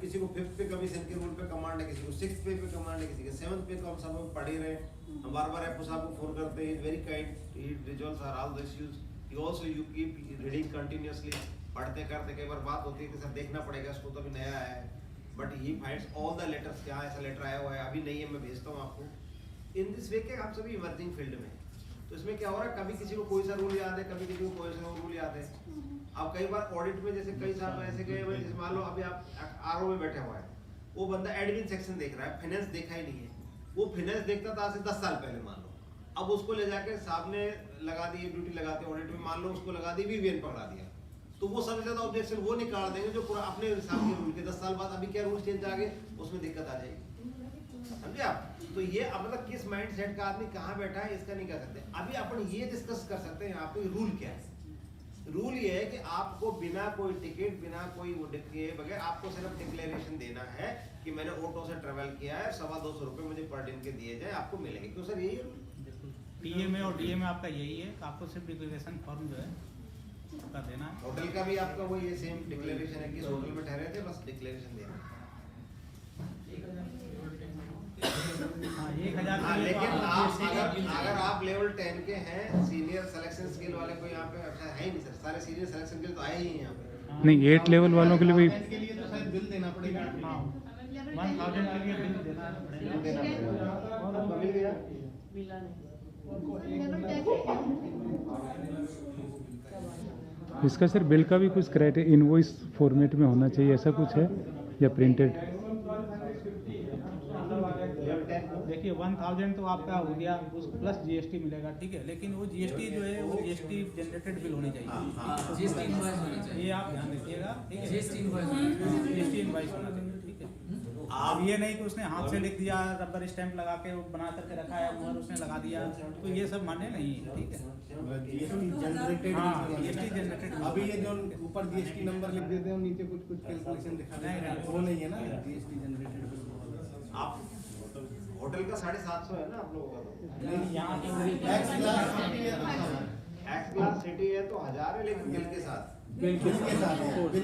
किसी को 5th पे कमीशन के रूल पे कमांड है, किसी को 6th पे कमांड है, किसी के 7th पे, तो हम सब पढ़ ही रहे हैं। हम बार बार एफओ साहब को फोन करते हैं, very kind, he resolves are all the issues, he also you keep reading continuously, पढ़ते करते कई बार बात होती है कि सर देखना पड़ेगा इसको, तो अभी नया आया है, but he finds all the letters, क्या ऐसा लेटर आया हुआ है, अभी नहीं है, मैं भेजता हूँ आपको। इन दिस वे के आप सभी इमर्जिंग फील्ड में, तो इसमें क्या हो रहा है, कभी किसी को कोई सा रूल याद है, कभी किसी को कोई सा रूल याद है। अब कई बार ऑडिट में जैसे कई साल ऐसे गए हुए, जैसे मान लो अभी आप आरओ में बैठे हुए हैं, वो बंदा एडमिन सेक्शन देख रहा है, फाइनेंस देखा ही नहीं है। वो फाइनेंस देखता था आज से 10 साल पहले मान लो, अब उसको ले जाके साहब ने लगा दी ड्यूटी लगाते ऑडिट में, मान लो उसको लगा दी वीवीएन पकड़ा दिया, तो वो सबसे ज्यादा ऑब्जेक्शन वो निकाल देंगे जो पूरा अपने हिसाब के रूल के 10 साल बाद अभी क्या रूल चेंज आ गए, उसमें दिक्कत आ जाएगी, समझे आप। तो ये अब मतलब किस माइंड सेट का आदमी कहाँ बैठा है इसका नहीं कह सकते। अभी अपन ये डिस्कस कर सकते हैं यहाँ पे रूल क्या है। रूल ये है कि आपको बिना कोई टिकट, बिना कोई वो के बगैर आपको सिर्फ डिक्लेरेशन देना है कि मैंने ऑटो से ट्रेवल किया है, 250 रुपये मुझे पर दिन के दिए जाए, आपको मिलेंगे। क्यों सर, यही टीए में और डीए में आपका यही है, आपको सिर्फ डिक्लेरेशन फॉर्म जो है का देना है। होटल का भी आपका वो ये सेम डिक्लेरेशन है कि इस होटल में ठहरे थे, बस डिक्लेरेशन देना। हाँ, 1000 हाँ, लेकिन आप अगर आप लेवल 10 के हैं, सीनियर सिलेक्शन स्किल वाले को यहाँ पे अच्छा है ही नहीं सर, सारे सीनियर सिलेक्शन के लिए तो आए ही हैं यहाँ पे। नहीं 8 लेवल वालों के लिए भी के लिए तो शायद बिल देना पड़ेगा। हाँ, 1000 के लिए बिल देना पड़ेगा। और आपको मिल गया? इसका सर बिल का भी कुछ क्राइटेरिया इनवॉइस फॉर्मेट में होना चाहिए, ऐसा कुछ है या प्रिंटेड? देखिए 1000 तो आपका हो गया, उस प्लस जीएसटी मिलेगा, ठीक है, लेकिन वो जीएसटी जो है वो जीएसटी जनरेटेड बिल होनी चाहिए। जीएसटी इनवॉइस होना चाहिए, ये आप ध्यान रखिएगा, ठीक है, जीएसटी इनवॉइस होना चाहिए, जीएसटी इनवॉइस होना चाहिए, ठीक है। अब ये नहीं कि उसने हाथ से लिख दिया, रबर स्टैंप लगा के वो बना करके रखा है, मुहर उसने लगा दिया, तो ये सब मान्य नहीं है, ठीक है। GST generated. हाँ, जीएसटी जनरेटेड। अभी ये जो ऊपर जीएसटी नंबर लिख देते हैं और नीचे कुछ कुछ कैलकुलेशन दिखा देते हैं, वो नहीं है ना जीएसटी जनरेटेड। आप होटल का 750 है ना आप लोगों का, तो नहीं, यहाँ एक्स क्लास सिटी है, एक्स क्लास सिटी है तो 1000 है, लेकिन बिल के साथ, बिल के साथ,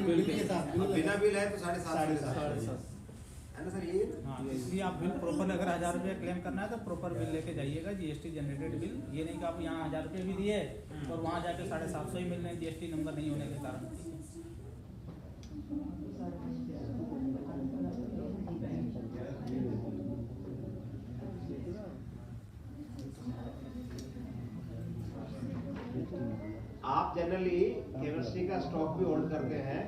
बिल के साथ, अब बिना बिल है तो 750 है ना सर, ये हाँ, इसलिए आप बिल प्रॉपर अगर 1000 रुपये क्लेम करना है तो प्रॉपर बिल लेके जाइएगा, जीएसटी जनरेटेड बिल। ये नहीं कि आप यहाँ 1000 रुपये भी दिए और वहाँ जाके 750 ही मिल रहे हैं जीएसटी नंबर नहीं होने के कारण। आप जनरली केमिस्ट्री का स्टॉक भी होल्ड करते हैं,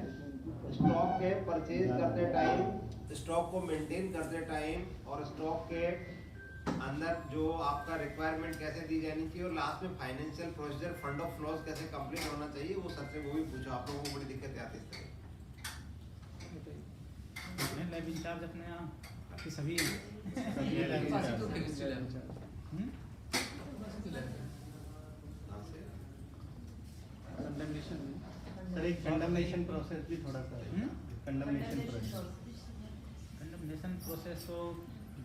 स्टॉक के परचेज करते टाइम, स्टॉक को मेंटेन करते टाइम और स्टॉक के अंदर जो आपका रिक्वायरमेंट कैसे दी जानी चाहिए और लास्ट में financial procedure, fund of flows कैसे कंप्लीट होना चाहिए, वो सबसे वो भी पूछो। आप लोगों को बड़ी दिक्कत आती है इस तरह। लैब इंचार्ज अपने यहाँ आपके सभी पास तो केमिस्ट्री लैब कंडमनेशन सर, एक कंडमनेशन प्रोसेस भी थोड़ा सा है। कंडमनेशन प्रोसेस तो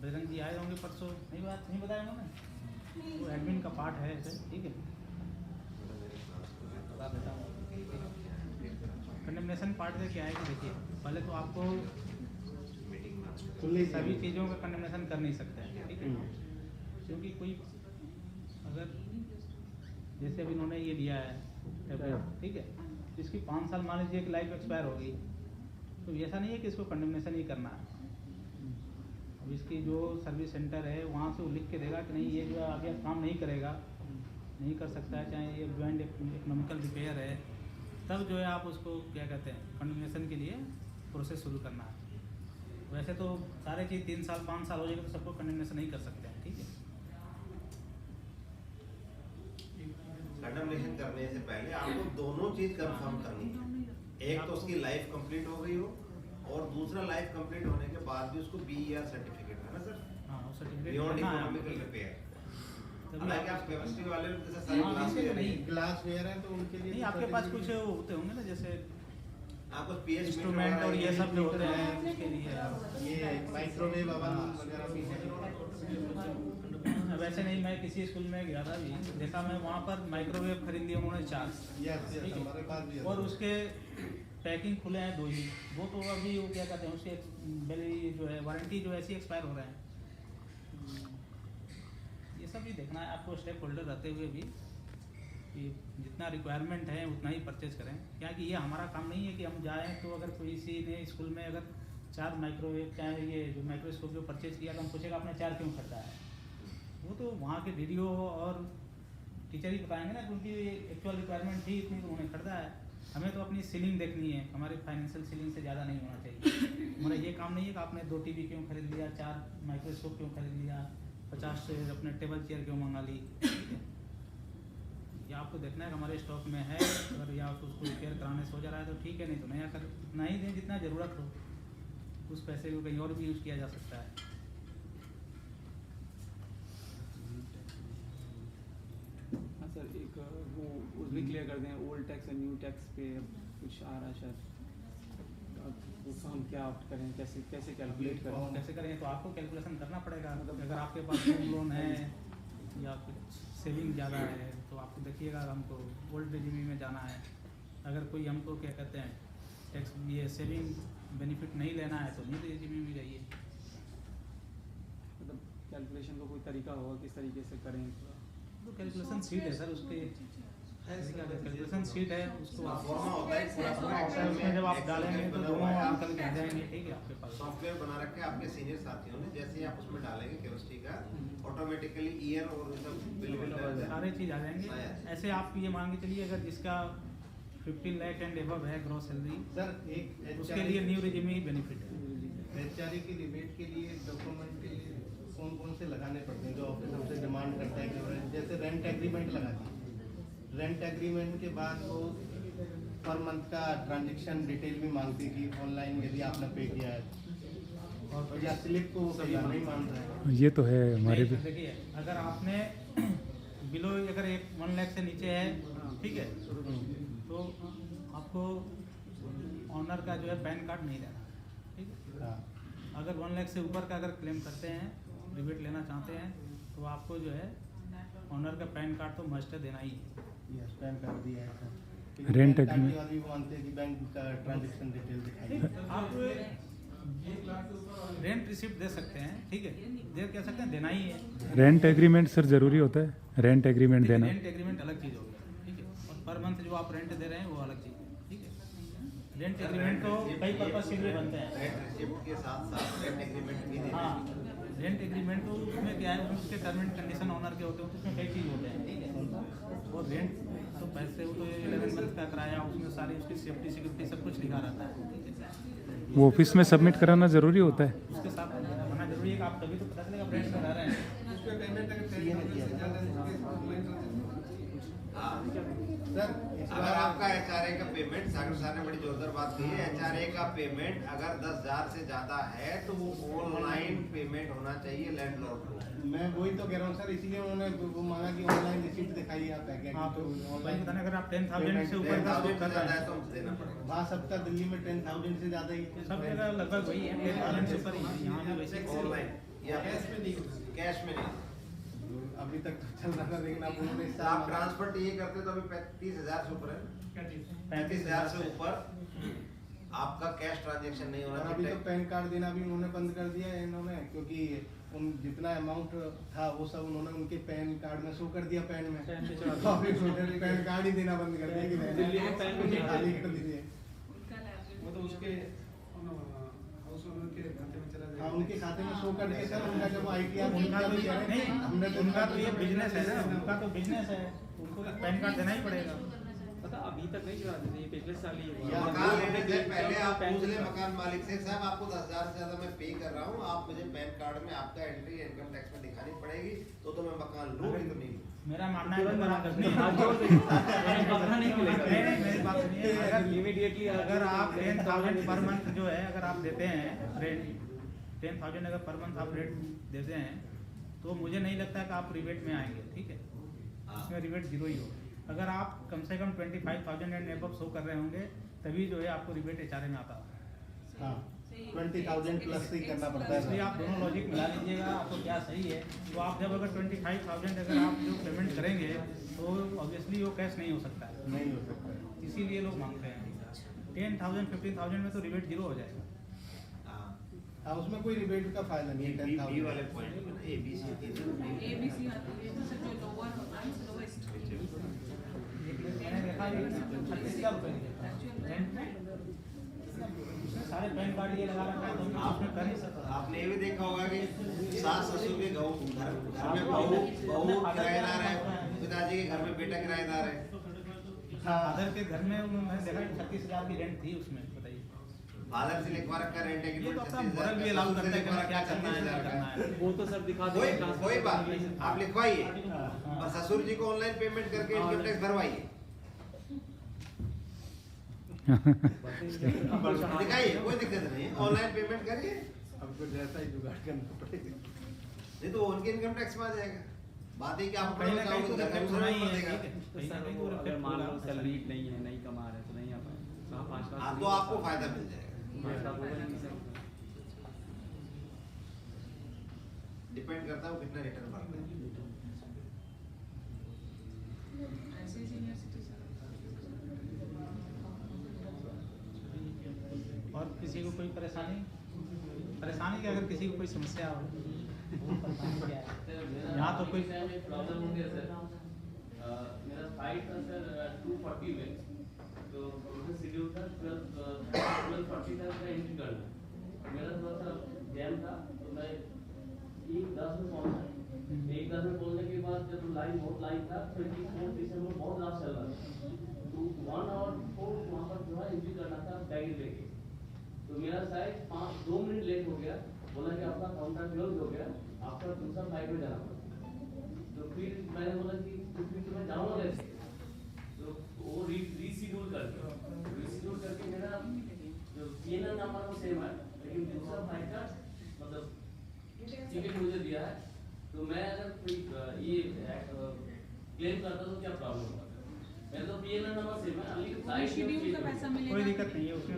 बजरंग जी आए होंगे परसों, नहीं बताया उन्होंने, वो एडमिन का पार्ट है ऐसे, ठीक है। कंडमनेशन पार्ट से क्या है कि देखिए, पहले तो आपको सभी चीज़ों का कंडमनेशन कर नहीं सकते हैं, ठीक है, क्योंकि कोई अगर जैसे अभी इन्होंने ये दिया है, ठीक है, इसकी 5 साल मान लीजिए कि लाइफ एक्सपायर हो गई, तो ऐसा नहीं है कि इसको कंडमनेशन ही करना है। अब इसकी जो सर्विस सेंटर है वहाँ से वो लिख के देगा कि नहीं ये जो आगे काम नहीं करेगा, नहीं कर सकता है, चाहे ये ज्वाइंट इकोनॉमिकल रिपेयर है, तब जो है आप उसको क्या कहते हैं कंडमनेशन के लिए प्रोसेस शुरू करना है। वैसे तो सारे चीज़ 3 साल 5 साल हो जाएगा तो सबको कंडमनेशन नहीं कर सकते हैं, ठीक है। कंडमनेशन करने से पहले आपको दोनों चीज कंफर्म करनी है, एक तो उसकी लाइफ कंप्लीट हो गई हो और दूसरा लाइफ कंप्लीट होने के बाद भी उसको बीईआर सर्टिफिकेट है ना सर, हाँ, वो सर्टिफिकेट बियॉन्ड हाँ, इकोनॉमिकल रिपेयर। तभी हालांकि आप केमिस्ट्री वाले जैसे सारी हाँ, क्लास इसीलिए नहीं। ग्लास वेयर है तो उनके लिए नहीं, आपके पास कुछ होते होंगे ना, जैसे आपको पीएच इंस्ट्रूमेंट और ये सब जो होते हैं उसके लिए ये माइक्रोवेव ओवन वगैरह भी है। वैसे नहीं, मैं किसी स्कूल में गया था अभी, देखा मैं वहाँ पर माइक्रोवेव खरीद लिया उन्होंने 4, यस ठीक है, हमारे पास भी है। और उसके पैकिंग खुले हैं 2 ही, वो तो अभी वो क्या कहते हैं उसके मेरी जो है वारंटी जो ऐसी एक्सपायर हो रहा है। ये सब भी देखना है आपको स्टेक होल्डर रहते हुए भी कि जितना रिक्वायरमेंट है उतना ही परचेज करें, क्या कि ये हमारा काम नहीं है कि हम जाएँ तो अगर किसी ने स्कूल में अगर 4 माइक्रोवेव चाहे ये जो माइक्रोस्कोप जो परचेज किया तो हम पूछेगा आपने 4 क्यों खरीदा है, वो तो वहाँ के डीडीओ और टीचर ही बताएंगे ना, क्योंकि एक्चुअल रिक्वायरमेंट थी इतनी तो उन्होंने खरीदा है। हमें तो अपनी सीलिंग देखनी है, हमारी फाइनेंशियल सीलिंग से ज़्यादा नहीं होना चाहिए। हमारा ये काम नहीं है कि आपने 2 टीवी क्यों खरीद लिया, 4 माइक्रोस्कोप क्यों खरीद लिया, 50 से अपने टेबल चेयर क्यों मंगा ली। ये आपको देखना है कि हमारे स्टॉक में है, अगर या उसको रिपेयर कराने से हो जा रहा है तो ठीक है, नहीं तो नया कर उतना ही दें जितना ज़रूरत हो, उस पैसे को कहीं और भी यूज़ किया जा सकता है। हाँ सर, एक वो भी क्लियर कर दें, ओल्ड टैक्स और न्यू टैक्स पे कुछ आ रहा है शायद, उसको हम क्या ऑप्ट करें, कैसे कैसे कैलकुलेट करें? कैसे करें तो आपको कैलकुलेशन करना पड़ेगा। अगर आपके पास होम लोन है या कुछ सेविंग ज़्यादा है तो आपको देखिएगा हमको ओल्ड रेजिमी में जाना है। अगर कोई हमको क्या कहते हैं टैक्स ये सेविंग बेनिफिट नहीं लेना है तो न्यू रेजिमी में जाइए। मतलब कैलकुलेशन का कोई तरीका होगा, किस तरीके से करें? तो कैलकुलेशन शीट है सर, उसके कैलकुलेशन शीट है, उसको फॉर्मा होता है पूरा उसमें जब आप डालेंगे तो दोनों अंकल मिल जाएंगे, ठीक है आपके पास। सॉफ्टवेयर बना रखे आपके सीनियर साथियों ने, जैसे ही आप उसमें डालेंगे केमिस्ट्री का ऑटोमेटिकली ईयर और बिल सारे चीज़ आ जाएंगे। ऐसे आप ये मान के चलिए अगर जिसका 15 लाख एंड एबव है ग्रॉस सैलरी सर एक उसके लिए न्यू रेजिमी ही बेनिफिट है। HRA की रिबेट के लिए डॉक्यूमेंट के लिए कौन कौन से लगाने पड़ते हैं जो ऑफिस हमसे डिमांड करता है कि जैसे रेंट एग्रीमेंट लगा दी, रेंट एग्रीमेंट के बाद वो पर मंथ का ट्रांजेक्शन डिटेल भी मांगती है कि ऑनलाइन यदि आपने पे किया है, और या स्लिप को वो नहीं मान रहा है। ये तो है हमारे भी। देखिए अगर आपने बिलो अगर 1 लाख से नीचे है, ठीक है, तो आपको ऑनर का जो है पैन कार्ड नहीं देना, ठीक है। हाँ। अगर 1 लाख से ऊपर का अगर क्लेम करते हैं, रिबेट लेना चाहते हैं तो आपको जो है ऑनर का पैन कार्ड तो मस्ट देना ही है। यस, पैन कार्ड दिया है sir. Rent pan card agreement के बाद भी वो मानते हैं कि बैंक का ट्रांजेक्शन डिटेल दिखाइए। आप रेंट रिसिप्ट दे सकते हैं, ठीक है, दे कह सकते हैं, देना ही है। रेंट एग्रीमेंट सर ज़रूरी होता है, रेंट एग्रीमेंट देना। रेंट एग्रीमेंट अलग चीज़ होगी, ठीक है, और पर मंथ जो आप रेंट दे रहे हैं वो अलग चीज़ है, ठीक है। रेंट एग्रीमेंट तो कई पर्पज के लिए बनते हैं। रेंट रिसिप्ट के साथ साथ रेंट एग्रीमेंट भी देना हाँ, है। रेंट एग्रीमेंट तो उसमें क्या है, उसके टर्म एंड कंडीशन ऑनर के होते हैं, तो उसमें कई चीज़ होते हैं, ठीक है। और रेंट तो पैसे वो तो 11 मंथ का किराया, उसमें सारी उसकी सेफ्टी सिक्योरिटी सब कुछ लिखा रहता है, ठीक है। वो ऑफिस में सबमिट कराना ज़रूरी होता है। उसके साथ होना जरूरी है कि आप तभी तो पता चलेगा रेंट में रह रहे हैं। सर इस अगर बार आपका HRA का पेमेंट, सागर साहब ने बड़ी जोरदार बात की है, HRA का पेमेंट अगर 10,000 से ज्यादा है तो वो ऑनलाइन पेमेंट होना चाहिए लैंडलॉर्ड को। मैं वही तो कह रहा हूँ सर, इसीलिए उन्होंने वो मांगा कि ऑनलाइन रिसिप्ट दिखाइए आप है हाँ, तो ऑनलाइन ऑनलाइन बताने अगर आप 10,000 से ऊपर का 10,000 कर से ज्यादा रहे है हैं तो हमसे देना पड़ेगा। वहाँ सबका दिल्ली में 10,000 से ज्यादा ही है। सब जगह लगभग वही है, 10,000 से ऊपर ही है। यहाँ भी वैसे ऑनलाइन या कैश में नहीं। अभी तक तो चल रहा था, लेकिन अब उन्होंने इस तो आप ट्रांसफर ये करते तो अभी 35,000 से ऊपर है, 35,000 से ऊपर आपका कैश ट्रांजेक्शन नहीं होना और अभी तो चाहिए। पैन कार्ड देना भी उन्होंने बंद कर दिया है इन्होंने, क्योंकि उन जितना अमाउंट था वो सब उन्होंने उनके पैन कार्ड में शो कर दिया, पैन में तो अभी उन्होंने पैन कार्ड ही देना बंद कर दिया कि दिल्ली में पैन नहीं, खाली कर दीजिए। वो तो उसके हाउस ओनर के खाते में चला हाँ, उनके खाते में शो कर दिया सर, उनका जब ITR उनका तो ये नहीं, हमने तो उनका तो ये बिजनेस है ना, उनका तो बिजनेस है, उनको तो पैन कार्ड देना ही पड़ेगा। पता अभी तक नहीं चला थे, ये पिछले साल ही हुआ। या मकान लेने से पहले आप पूछ ले मकान मालिक से, साहब आपको 10,000 से ज्यादा मैं पे कर रहा हूँ, आप मुझे पैन कार्ड में आपका एंट्री इनकम टैक्स में दिखानी पड़ेगी, तो मैं मकान लूँ कि तो नहीं लूँ। मेरा मानना है अगर आप नहीं, हाथ जोड़ के नहीं मिलेगा। नहीं, मेरी बात सुनिए, अगर इमीडिएटली अगर आप 10,000 पर मंथ जो है अगर आप देते हैं रेंट, 10,000 अगर पर मंथ आप रेंट देते हैं तो मुझे नहीं लगता कि आप रिबेट में आएंगे, ठीक है, इसमें रिबेट जीरो ही होगा। अगर आप कम से कम 25,000 एंड एबव शो कर रहे होंगे तभी जो है आपको रिबेट HRA में आता है। हाँ, 20,000 प्लस ही करना पड़ता है। इसलिए आप दोनों लॉजिक मिला लीजिएगा, आपको क्या सही है। तो आप जब अगर 25,000 अगर आप जो पेमेंट करेंगे तो ऑब्वियसली वो कैश नहीं हो सकता है, नहीं हो सकता है। इसीलिए लोग मांगते हैं। 10,000 15,000 में तो रिबेट जीरो हो जाएगा। हाँ, उसमें कोई रिबेट का फायदा नहीं है। बी 10,000 वाले पॉइंट में ना ABC ABC आती है, जैसे जो लोअर होता है, लोएस्ट मैंने देखा ये 38,000 रुपये की देता है रेंट में, उसने सारे पैन कार्ड ये लगा रखा है तो उसमें कर नहीं सकता। आपने ये भी देखा होगा कि सास ससुर के घर में बहू किराएदार है, पिताजी के घर में बेटा किराएदार है, फादर के घर में उन्होंने देखा 36,000 की रेंट थी उसमें, बताइए। फादर से लिखवा रखा रेंट है कि ये तो अपना 36,000 मोरल भी अलाउ करता है कि क्या करना है, क्या का। करना है। वो तो सब दिखा कोई देंगे कोई बात नहीं, आप लिखवाइए और ससुर जी को ऑनलाइन पेमेंट करके इनकम टैक्स भरवाइए, दिखाइए, कोई दिक्कत नहीं, ऑनलाइन पेमेंट करिए, हमको जैसा ही जुगाड़ करना पड़ेगा। नहीं तो उनके इनकम टैक्स में आ जाएगा। बात है कि आप कहीं ना कहीं तो घर का reflect दूसरा होना ही है, देगा। ठीक है। कहीं ना कहीं तो अगर reflect मान लो होगा। सैलरी नहीं है, नहीं कमा रहे तो नहीं आ पाए 5 लाख हाँ तो आपको फायदा मिल जाएगा। ऐसा होगा ही नहीं सर। डिपेंड करता है वो कितना रिटर्न भरते हैं। ऐसे सीनियर सिटीजन और किसी को कोई परेशानी की अगर किसी को कोई समस्या हो, वो परेशानी क्या है? यहाँ तो कोई प्रॉब्लम हो गया सर, मेरा फ्लाइट था सर 2:40 में, तो मुझे शेड्यूल था 12:40 तक का एंट्री करना, मेरा थोड़ा सा जैम था तो मैं 1:10 में पहुंचा। 1:10 में पहुंचने के बाद जब बहुत लाइन था 24 दिसंबर बहुत लास्ट चल रहा था, तो 1 आवर को वहाँ पर जो है एंट्री करना था बैग लेके, तो मेरा शायद 2 मिनट लेट हो गया, बोला कि आपका काउंटर क्लोज हो गया, आपका दूसरा फ्लाइट में जाना पड़ा। तो फिर मैंने बोला कि फिर तो मैं जाऊँगा कैसे, तो वो रीशेड्यूल करके मेरा जो PNR नंबर वो सेम है, लेकिन दूसरा फ्लाइट का मतलब टिकट मुझे दिया है, तो मैं अगर कोई ये क्लेम करता तो क्या प्रॉब्लम होगा? मेरा तो PNR नंबर सेम है, लेकिन फ्लाइट शेड्यूल का पैसा मिलेगा। कोई दिक्कत नहीं है उसमें,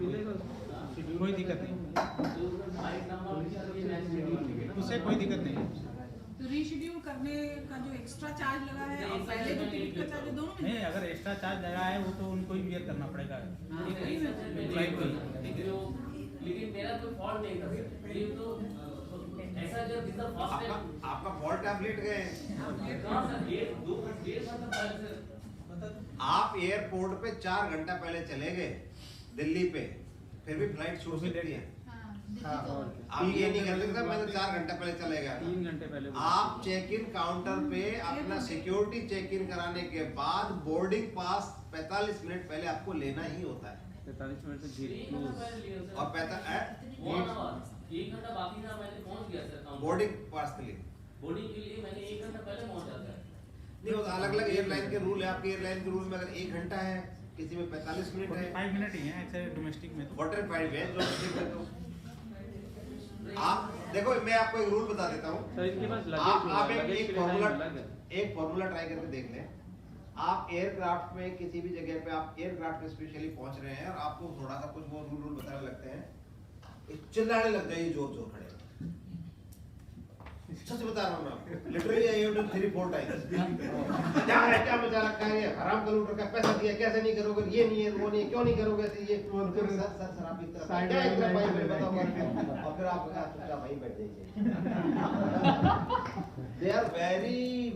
कोई दिक्कत नहीं, तो फ्लाइट नंबर भी सर ये मैच शेड्यूल उससे कोई दिक्कत नहीं है। तो रीशेड्यूल करने का जो एक्स्ट्रा चार्ज लगा है और पहले जो टिकट का चार्ज है, दोनों में नहीं, अगर एक्स्ट्रा चार्ज लगा है वो तो उनको ही बियर करना पड़ेगा। फ्लाइट को ही, ठीक है। लेकिन मेरा कोई फॉल्ट नहीं था सर, ये तो ऐसा जब जितना फर्स्ट टाइम आपका फॉल्ट आप लेट गए। कहाँ सर 1.5 घंटा पहले सर, आप एयरपोर्ट पे 4 घंटा पहले चले गए दिल्ली पे, फिर भी फ्लाइट छूट सकती है। आप ये नहीं कर सकते मैं तो 4 घंटा पहले चले गया 3 घंटे पहले आप चेक इन काउंटर पे अपना सिक्योरिटी चेक इन कराने के बाद बोर्डिंग पास 45 मिनट पहले आपको लेना ही होता है। 45 मिनट से 1 घंटा पहले लिया सर, और 1 घंटा बाकी था, मैंने पहुंच गया सर बोर्डिंग पास के लिए बोर्डिंग के लिए मैंने 1 घंटा पहले पहुंचा था। नहीं, वो अलग अलग एयरलाइन के रूल है। आपके एयरलाइन के रूल में अगर 1 घंटा है, किसी में 45 मिनट है, 5 मिनट ही है ऐसे डोमेस्टिक में तो। 45 है डोमेस्टिक में तो। आप देखो मैं आपको एक रूल बता देता हूँ। सर इनके पास आप लगेज एक फॉर्मूला ट्राई करके देख लें। आप एयरक्राफ्ट में किसी भी जगह पे आप एयरक्राफ्ट में स्पेशली पहुंच रहे हैं और आपको थोड़ा सा कुछ वो रूल बताने लगते हैं, चिल्लाने लग जाइए जोर जोर खड़े। सच बता रहा हूँ मैं आपको, literally I have done 3-4 times. क्या मजा रखा है, ये हराम का लूट रखा है, पैसा दिया कैसे नहीं करोगे, ये नहीं है वो नहीं है, क्यों नहीं करोगे ऐसे ये सर आप इस तरह क्या इतना भाई मैं बताऊंगा और फिर आप चुपचाप वहीं बैठ जाइए। They are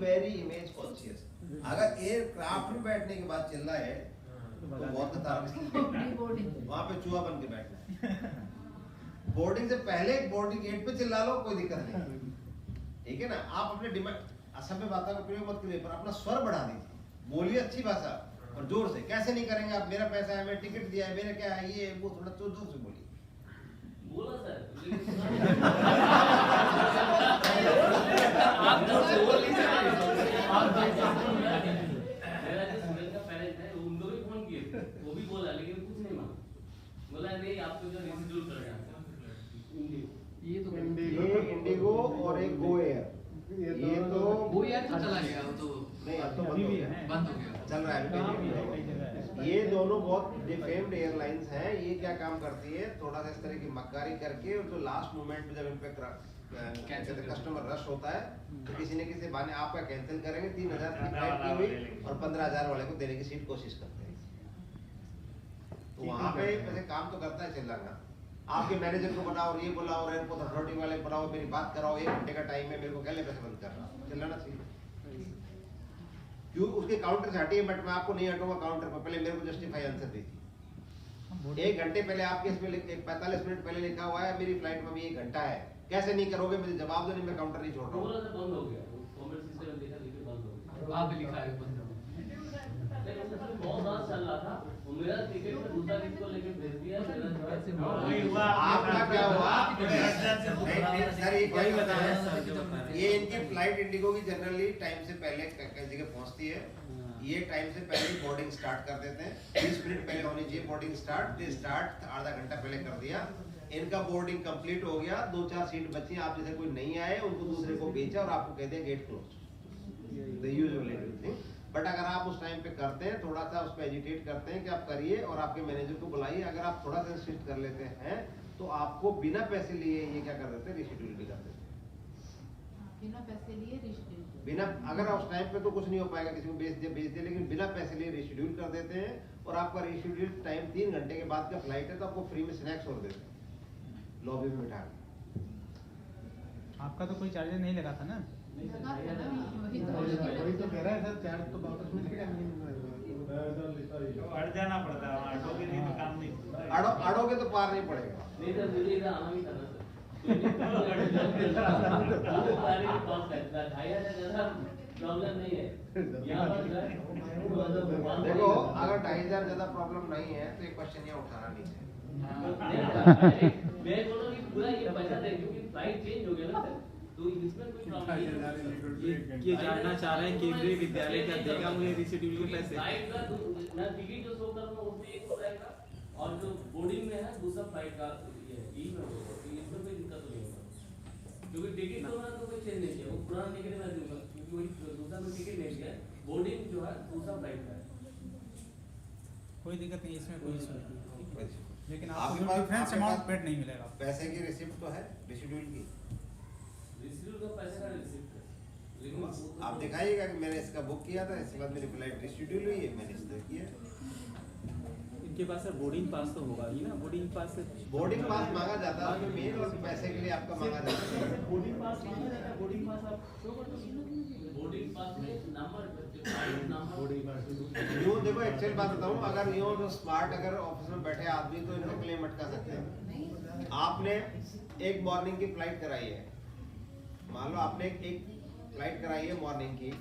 very image conscious. अगर एयरक्राफ्ट में बैठने के बाद चिल्ला है तो बहुत खतरनाक, वहां पे चूहा बन के बैठना है। बोर्डिंग से पहले बोर्डिंग गेट पे चिल्ला लो, कोई दिक्कत नहीं, ठीक है ना। आप अपने डिमांड असभ्य भाषा का प्रयोग मत करिए, पर अपना स्वर बढ़ा दीजिए, बोलिए अच्छी भाषा और जोर से। कैसे नहीं करेंगे आप, मेरा पैसा है, मैं टिकट दिया है, मेरा क्या है, ये वो थोड़ा जोर से बोलिए। बोला सर आप जोर से बोल नहीं मेरा जो सुनील का पेरेंट है उनको भी फोन किए, वो भी बोला लेकिन कुछ नहीं माना, बोला नहीं आपको जो रिशेड्यूल कर रहे हैं। ये इंडिगो और एक गो एयर, ये तो वो यार तो चला गया, वो तो नहीं अब तो बंद हो गया, चल रहा है। ये दोनों बहुत डिफेम्ड एयरलाइंस हैं। ये क्या काम करती है, थोड़ा सा इस तरह की मक्कारी करके, और जो लास्ट मोमेंट पे जब इन पे कस्टमर रश होता है तो किसी न किसी बहाने आपका कैंसिल करेंगे। 3,000 की फ्लाइट की हुई और 15,000 वाले को देने की सीट कोशिश करते हैं। तो वहाँ पे वैसे काम तो करता है चिल्लाना। आपके मैनेजर को बनाओ, ये बुलाओ, एयरपोर्ट अथॉरिटी वाले बुलाओ, मेरी बात कराओ, 1 घंटे का टाइम है, मेरे को क्या पैसे बंद कर रहा, चिल्लाना चाहिए क्यों? उसके काउंटर से हटिए, बट मैं आपको नहीं हटूंगा काउंटर पर, पहले मेरे को जस्टिफाई आंसर दीजिए। 1 घंटे पहले आपके इसमें 45 मिनट पहले लिखा हुआ है, मेरी फ्लाइट में भी 1 घंटा है, कैसे नहीं करोगे, मुझे जवाब दो, नहीं मैं काउंटर नहीं छोड़ रहा हूँ। बोला तो बंद हो गया, कमेंट सिस्टम में देखा लेकिन बंद हो गया, आप भी लिखा है बंद हो गया, बहुत बात चल मेरा टिकट में दूसरा किसको लेके भेज दिया, मेरा जो है वही हुआ आपका क्या हुआ? नहीं, सर ये क्या वही बताया बताया सर? सर, जो बताया। ये इनकी फ्लाइट इंडिगो की जनरली टाइम से पहले कई जगह पहुंचती है। ये टाइम से पहले बोर्डिंग स्टार्ट कर देते हैं। 20 मिनट पहले होनी चाहिए बोर्डिंग स्टार्ट, दे स्टार्ट आधा घंटा पहले कर दिया। इनका बोर्डिंग कंप्लीट हो गया, 2-4 सीट बची, आप जैसे कोई नहीं आए उनको दूसरे को बेचा और आपको कहते हैं gate close. The usual thing. But अगर आप उस टाइम पे करते हैं, थोड़ा सा उस पर एजिटेट करते हैं कि आप करिए और आपके मैनेजर को बुलाइए, अगर आप थोड़ा सा इंसिस्ट कर लेते हैं तो आपको बिना पैसे लिए ये क्या कर देते हैं, रिशेड्यूल भी कर देते हैं। बिना पैसे लिए रिशेड्यूल। बिना, अगर उस टाइम पे तो कुछ नहीं हो पाएगा, किसी को बेच दे, लेकिन बिना पैसे लिए रिशेड्यूल कर देते हैं। और आपका रिशेड्यूल टाइम 3 घंटे के बाद का फ्लाइट है तो आपको फ्री में स्नैक्स और देते हैं लॉबी में बिठा के। आपका तो कोई चार्जेस नहीं लगा था ना? वही तो कह रहा है सर, चार्ज तो वापस मिलेगा नहीं। अड़ जाना पड़ता है, ऑटो के लिए तो काम नहीं होता। अड़ोगे तो पार नहीं पड़ेगा। नहीं तो मुझे इधर आना ही था ना सर। 2,500 ज्यादा प्रॉब्लम नहीं है यहाँ पर जो है। देखो अगर 2,500 ज्यादा प्रॉब्लम नहीं है तो एक क्वेश्चन ये उठाना नहीं है। मैं बोल रहा हूँ कि पूरा ये पैसा दे, क्योंकि फ्लाइट चेंज हो गया ना सर, तो इसमें कोई प्रॉब्लम नहीं है। ये जानना चाह रहे हैं केंद्रीय विद्यालय क्या देगा मुझे रिशेड्यूल के पैसे? फ्लाइट का मैं टिकट जो शो कर रहा हूँ उसमें एक हो जाएगा, और जो बोर्डिंग में है दूसरा फ्लाइट का ये है, ई में होगा, तो इसमें कोई दिक्कत नहीं होगा। क्योंकि टिकट तो ना तो कोई चेंज नहीं किया, वो पुराना टिकट मैं दूंगा, क्योंकि वही दूसरा कोई टिकट नहीं दिया, बोर्डिंग जो है दूसरा फ्लाइट का है। कोई दिक्कत नहीं, इसमें कोई इशू नहीं। लेकिन आपके आपको पास- डिफरेंस आपके अमाउंट पास पेड नहीं मिलेगा। पैसे की रिसिप्ट तो है रिशेड्यूल की, रिसीव का पैसे का रिसिप्ट है, लेकिन आप दिखाइएगा कि मैंने इसका बुक किया था, इसके बाद मेरी फ्लाइट रिशेड्यूल हुई है, मैंने इसका किया। इनके पास सर बोर्डिंग पास तो होगा ही ना? बोर्डिंग पास बोर्डिंग पास मांगा जाता है मेल, और पैसे के लिए आपका मांगा जाता है। बोर्डिंग पास मांगा जाता है। बोर्डिंग पास आप शो कर दो। बोर्डिंग पास में नंबर यूँ देखो एक्चुअल बात बताऊँ, अगर यूँ तो स्मार्ट अगर ऑफिस में बैठे आदमी तो इनका क्लेम अटका सकते हैं। आपने एक मॉर्निंग की फ्लाइट कराई है, मान लो आपने एक फ्लाइट कराई है मॉर्निंग की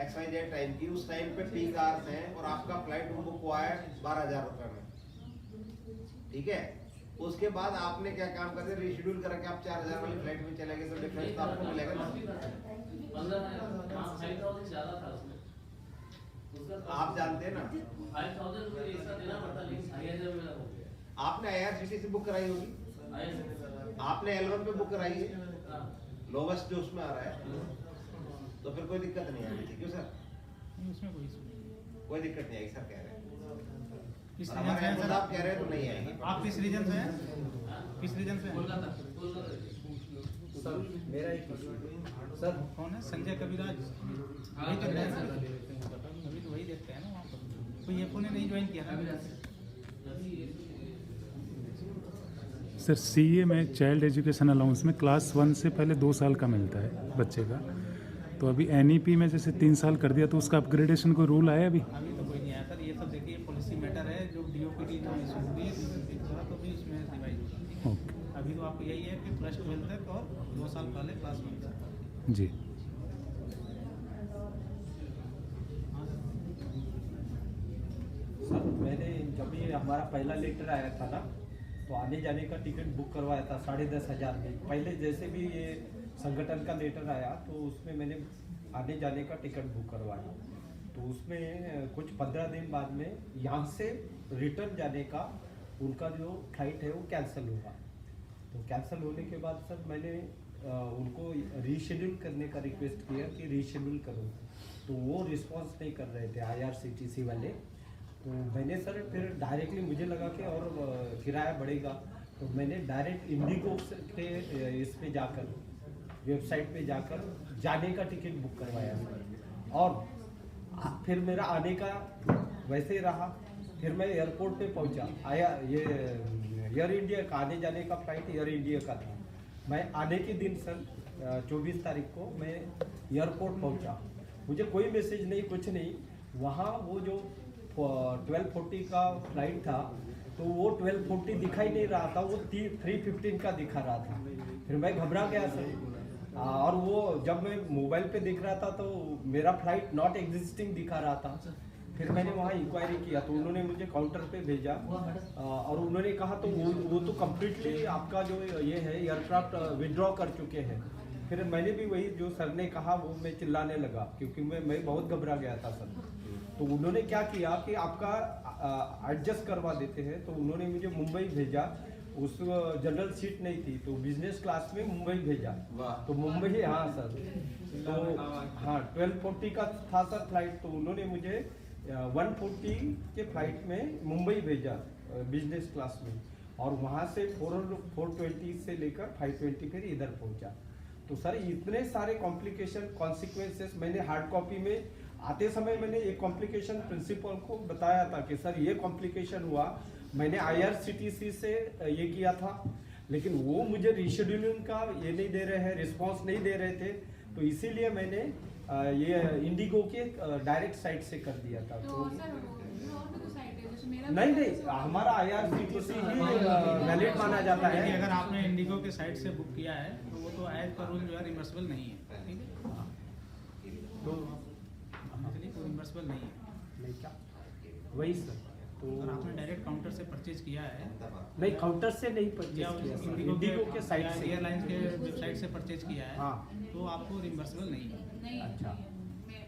XYZ टाइम की, उस टाइम पे पीक आवर्स हैं और आपका फ्लाइट बुक हुआ है 12,000 रुपए में, ठीक है। उसके बाद आपने क्या काम कर दिया, रिशेड्यूल करा के आप 4,000 वाली फ्लाइट में चले गए, तो डिफरेंस तो आपको मिलेगा ना। 15,000 ज्यादा था उसमें, आप जानते हैं ना, 5,000 रुपये एक्स्ट्रा देना पड़ता, लेकिन 5,000 मेरा हो गया। आपने IRCTC से बुक कराई होगी, आपने L1 पे बुक कराई है, लोवेस्ट जो उसमें आ रहा है, तो फिर कोई दिक्कत नहीं आएगी, ठीक है सर? नहीं, उसमें कोई इशू नहीं। कोई दिक्कत नहीं आएगी सर, कह रहे हैं। किस और रीजन हमारे से हैं एमओ सर? साहब कह रहे हैं तो नहीं आएगी। आप किस रीजन से हैं? किस रीजन से हैं? कोलकाता सर मेरा एक सर कौन है? संजय कविराज, वही तो है ना? अभी तो वही देखते हैं ना वहाँ पर। कोई ये ने नहीं ज्वाइन किया ना? सर CA में चाइल्ड एजुकेशन अलाउंस में क्लास 1 से पहले 2 साल का मिलता है बच्चे का, तो अभी NEP में जैसे 3 साल कर दिया, तो उसका अपग्रेडेशन कोई रूल आया अभी? अभी तो कोई नहीं आया सर, ये सब देखिए पॉलिसी मैटर है, जो DOPT जो इशू हुई है तो भी इसमें रिवाइज होगा। ओके अभी तो आपको यही है कि +12 तक और 2 साल पहले क्लास 1 तक। जी। सर मैंने जब ये हमारा पहला लेटर आया था ना, तो आने जाने का टिकट बुक करवाया था 10,500 में। पहले जैसे भी ये संगठन का लेटर आया तो उसमें मैंने आने जाने का टिकट बुक करवाया, तो उसमें कुछ 15 दिन बाद में यहाँ से रिटर्न जाने का उनका जो फ्लाइट है वो कैंसिल हुआ। तो कैंसिल होने के बाद सर मैंने उनको रीशेड्यूल करने का रिक्वेस्ट किया कि रीशेड्यूल करो, तो वो रिस्पॉन्स नहीं कर रहे थे IRCTC वाले। तो मैंने सर फिर डायरेक्टली मुझे लगा कि और किराया बढ़ेगा, तो मैंने डायरेक्ट इंडिगो के इस पे जाकर वेबसाइट पे जाकर जाने का टिकट बुक करवाया सर। और फिर मेरा आने का वैसे ही रहा। फिर मैं एयरपोर्ट पे पहुंचा, आया ये एयर इंडिया का आने जाने का फ्लाइट एयर इंडिया का था। मैं आने के दिन सर 24 तारीख को मैं एयरपोर्ट पहुंचा, मुझे कोई मैसेज नहीं कुछ नहीं। वहाँ वो जो 12:40 का फ्लाइट था, तो वो 12:40 दिखाई नहीं रहा था, वो 3:15 का दिखा रहा था। फिर मैं घबरा गया सर, और वो जब मैं मोबाइल पे दिख रहा था तो मेरा फ्लाइट नॉट एग्जिस्टिंग दिखा रहा था। फिर मैंने वहाँ इंक्वायरी किया तो उन्होंने मुझे काउंटर पे भेजा और उन्होंने कहा तो वो तो कम्प्लीटली आपका जो ये है एयरक्राफ्ट विड्रॉ कर चुके हैं। फिर मैंने भी वही जो सर ने कहा वो मैं चिल्लाने लगा क्योंकि मैं बहुत घबरा गया था सर। तो उन्होंने क्या किया कि आपका एडजस्ट करवा देते हैं, तो उन्होंने मुझे मुंबई भेजा। उस जनरल सीट नहीं थी तो बिजनेस क्लास में मुंबई भेजा। तो मुंबई, हाँ सर, तो हाँ 12:40 का था सर फ्लाइट, तो उन्होंने मुझे 1:40 के फ्लाइट में मुंबई भेजा बिजनेस क्लास में, और वहाँ से 4:20 से लेकर 5:20 फिर इधर पहुँचा। तो सर इतने सारे कॉम्प्लिकेशन कॉन्सिक्वेंसेस मैंने हार्ड कॉपी में आते समय मैंने एक कॉम्प्लिकेशन प्रिंसिपल को बताया था कि सर ये कॉम्प्लिकेशन हुआ, मैंने IRCTC से ये किया था, लेकिन वो मुझे रीशेड्यूलिंग का ये नहीं दे रहे हैं, रिस्पांस नहीं दे रहे थे, तो इसीलिए मैंने ये इंडिगो के डायरेक्ट साइट से कर दिया था। तो नहीं, हमारा IRCTC ही वैलिड माना जाता है। देखिए, अगर आपने इंडिगो के साइट से बुक किया है तो वो तो एज पर रूल जो है रिमर्सिबल नहीं है, ठीक है, तो रिमर्सिबल नहीं है। नहीं क्या वही सर, तो अगर आपने डायरेक्ट काउंटर से परचेज किया है, नहीं काउंटर से नहीं परचेज या किया, इंडिगो के साइट से, एयरलाइंस के वेबसाइट से परचेज किया है, हाँ, तो आपको रिमर्सिबल नहीं है। अच्छा।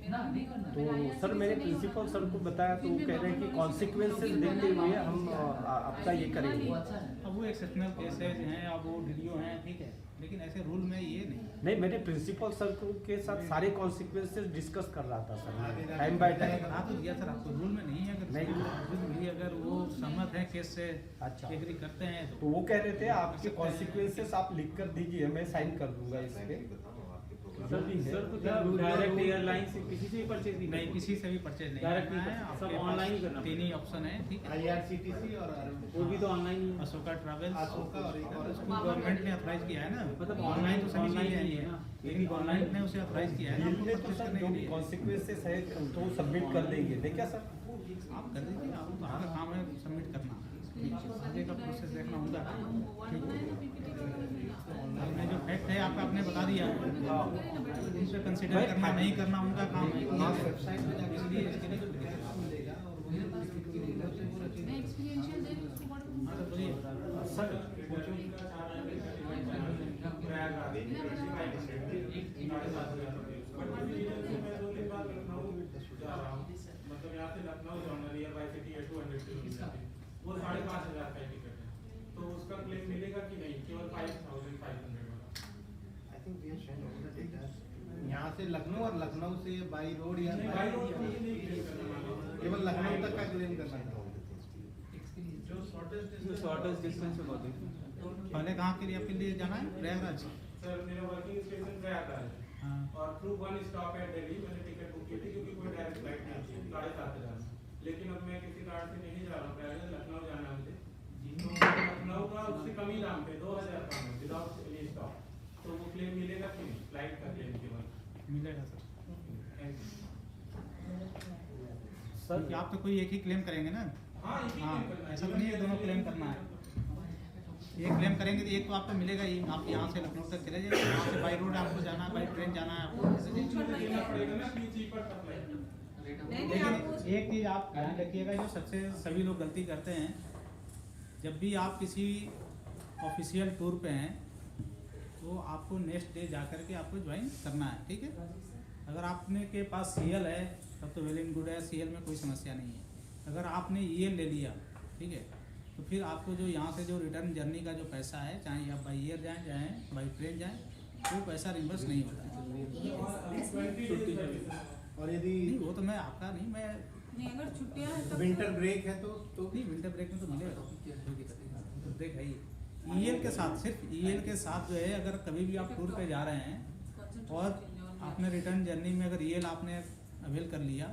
तो सर मैंने प्रिंसिपल सर को बताया तो वो कह रहे हैं कि कॉन्सिक्वेंसेस देखते हुए हम आपका ये करेंगे। अब वो एक्सेप्शनल केसेज हैं, अब वो वीडियो हैं, ठीक है, लेकिन ऐसे रूल में ये नहीं। मैंने प्रिंसिपल सर के साथ सारे कॉन्सिक्वेंसेस डिस्कस कर रहा था सर, टाइम बाय टाइम। हाँ तो दिया सर, आपको रूल में नहीं है, अगर वो सहमत है केस से, अच्छा, एग्री करते हैं तो वो कह रहे थे आपके कॉन्सिक्वेंसेस आप लिख कर दीजिए, मैं साइन कर दूंगा इसके। सर तो क्या डायरेक्ट एयरलाइन से किसी से भी परचेज नहीं, किसी से भी परचेज नहीं डायरेक्ट करना है, सब ऑनलाइन ही करना। तीन ही ऑप्शन है, ठीक है, IRCTC और वो भी तो ऑनलाइन ही, अशोका ट्रैवल्स, अशोका और एक और उसको गवर्नमेंट ने अथॉराइज किया है ना, मतलब ऑनलाइन तो सभी ऑनलाइन चीजें ही हैं है ना, लेकिन गवर्नमेंट ने उसे अथॉराइज किया है ना, बिल में तो सर जो कॉन्सिक्वेंसेस है तो सबमिट कर देंगे, नहीं क्या सर? आप कर दीजिए, आपका काम है सबमिट करना, आगे का प्रोसेस देखना होगा। हमने जो फैक्ट है आपका आपने बता दिया, उसे कंसीडर करना नहीं करना उनका काम है, इसलिए इसके लिए सर मतलब यहाँ से लखनऊ जाऊंगा नियर बाई सिटी है 200 किलोमीटर, वो 5,500 का टिकट है, तो उसका क्लेम मिलेगा कि नहीं, केवल 5,500 I think we are sharing all the data यहाँ से लखनऊ और लखनऊ से बाई रोड या बाई रोड नहीं क्लेम करना, केवल लखनऊ तक का क्लेम करना है। जो शॉर्टेस्ट डिस्टेंस होगा। पहले कहाँ के लिए आपके लिए जाना है? प्रयागराज। सर मेरा वर्किंग स्टेशन प्रयागराज है, हाँ, और थ्रू वन स्टॉप है दिल्ली, मैंने टिकट बुक की थी क्योंकि कोई डायरेक्ट फ्लाइट नहीं थी 7,500, लेकिन अब मैं किसी कारण से नहीं जा रहा हूँ प्रयागराज, लखनऊ जाना है मुझे, तो लखनऊ का उससे कम ही दाम पे 2,000 कम है विदाउट एनी स्टॉप, तो वो क्लेम मिलेगा कि नहीं, फ्लाइट का क्लेम केवल मिलेगा सर। सर कि आप तो कोई एक ही क्लेम करेंगे ना? हाँ, एक ही हाँ, क्लेम करना है, ऐसा तो नहीं है दोनों क्लेम करना है, एक क्लेम करेंगे तो एक तो आपको मिलेगा ही, आप यहाँ से लखनऊ तक चले जाएंगे, यहाँ से बाई रोड आपको जाना है, बाई ट्रेन जाना है आपको, देना पड़ेगा ना कि चीपर सप्लाई। लेकिन एक चीज़ आप ध्यान रखिएगा, जो सबसे सभी लोग गलती करते हैं, जब भी आप किसी ऑफिशियल टूर पे हैं तो आपको नेक्स्ट डे जा कर के आपको ज्वाइन करना है, ठीक है। अगर आपने के पास CL है तब तो वेल एंड गुड है, CL में कोई समस्या नहीं है। अगर आपने EL ले लिया, ठीक है, तो फिर आपको जो यहाँ से जो रिटर्न जर्नी का जो पैसा है, चाहे आप बाई एयर जाएँ चाहे बाई ट्रेन जाएँ, वो पैसा रिम्बर्स नहीं होता है। और यदि नहीं, वो तो मैं आपका नहीं, मैं अगर छुट्टियां हैं विंटर ब्रेक है तो नहीं, विंटर ब्रेक में तो मिलेगा, कोई दिक्कत नहीं, ब्रेक है ही। EL के साथ, सिर्फ EL के साथ जो है, अगर कभी भी आप टूर पे जा रहे हैं और आपने रिटर्न जर्नी में अगर EL आपने अवेल कर लिया,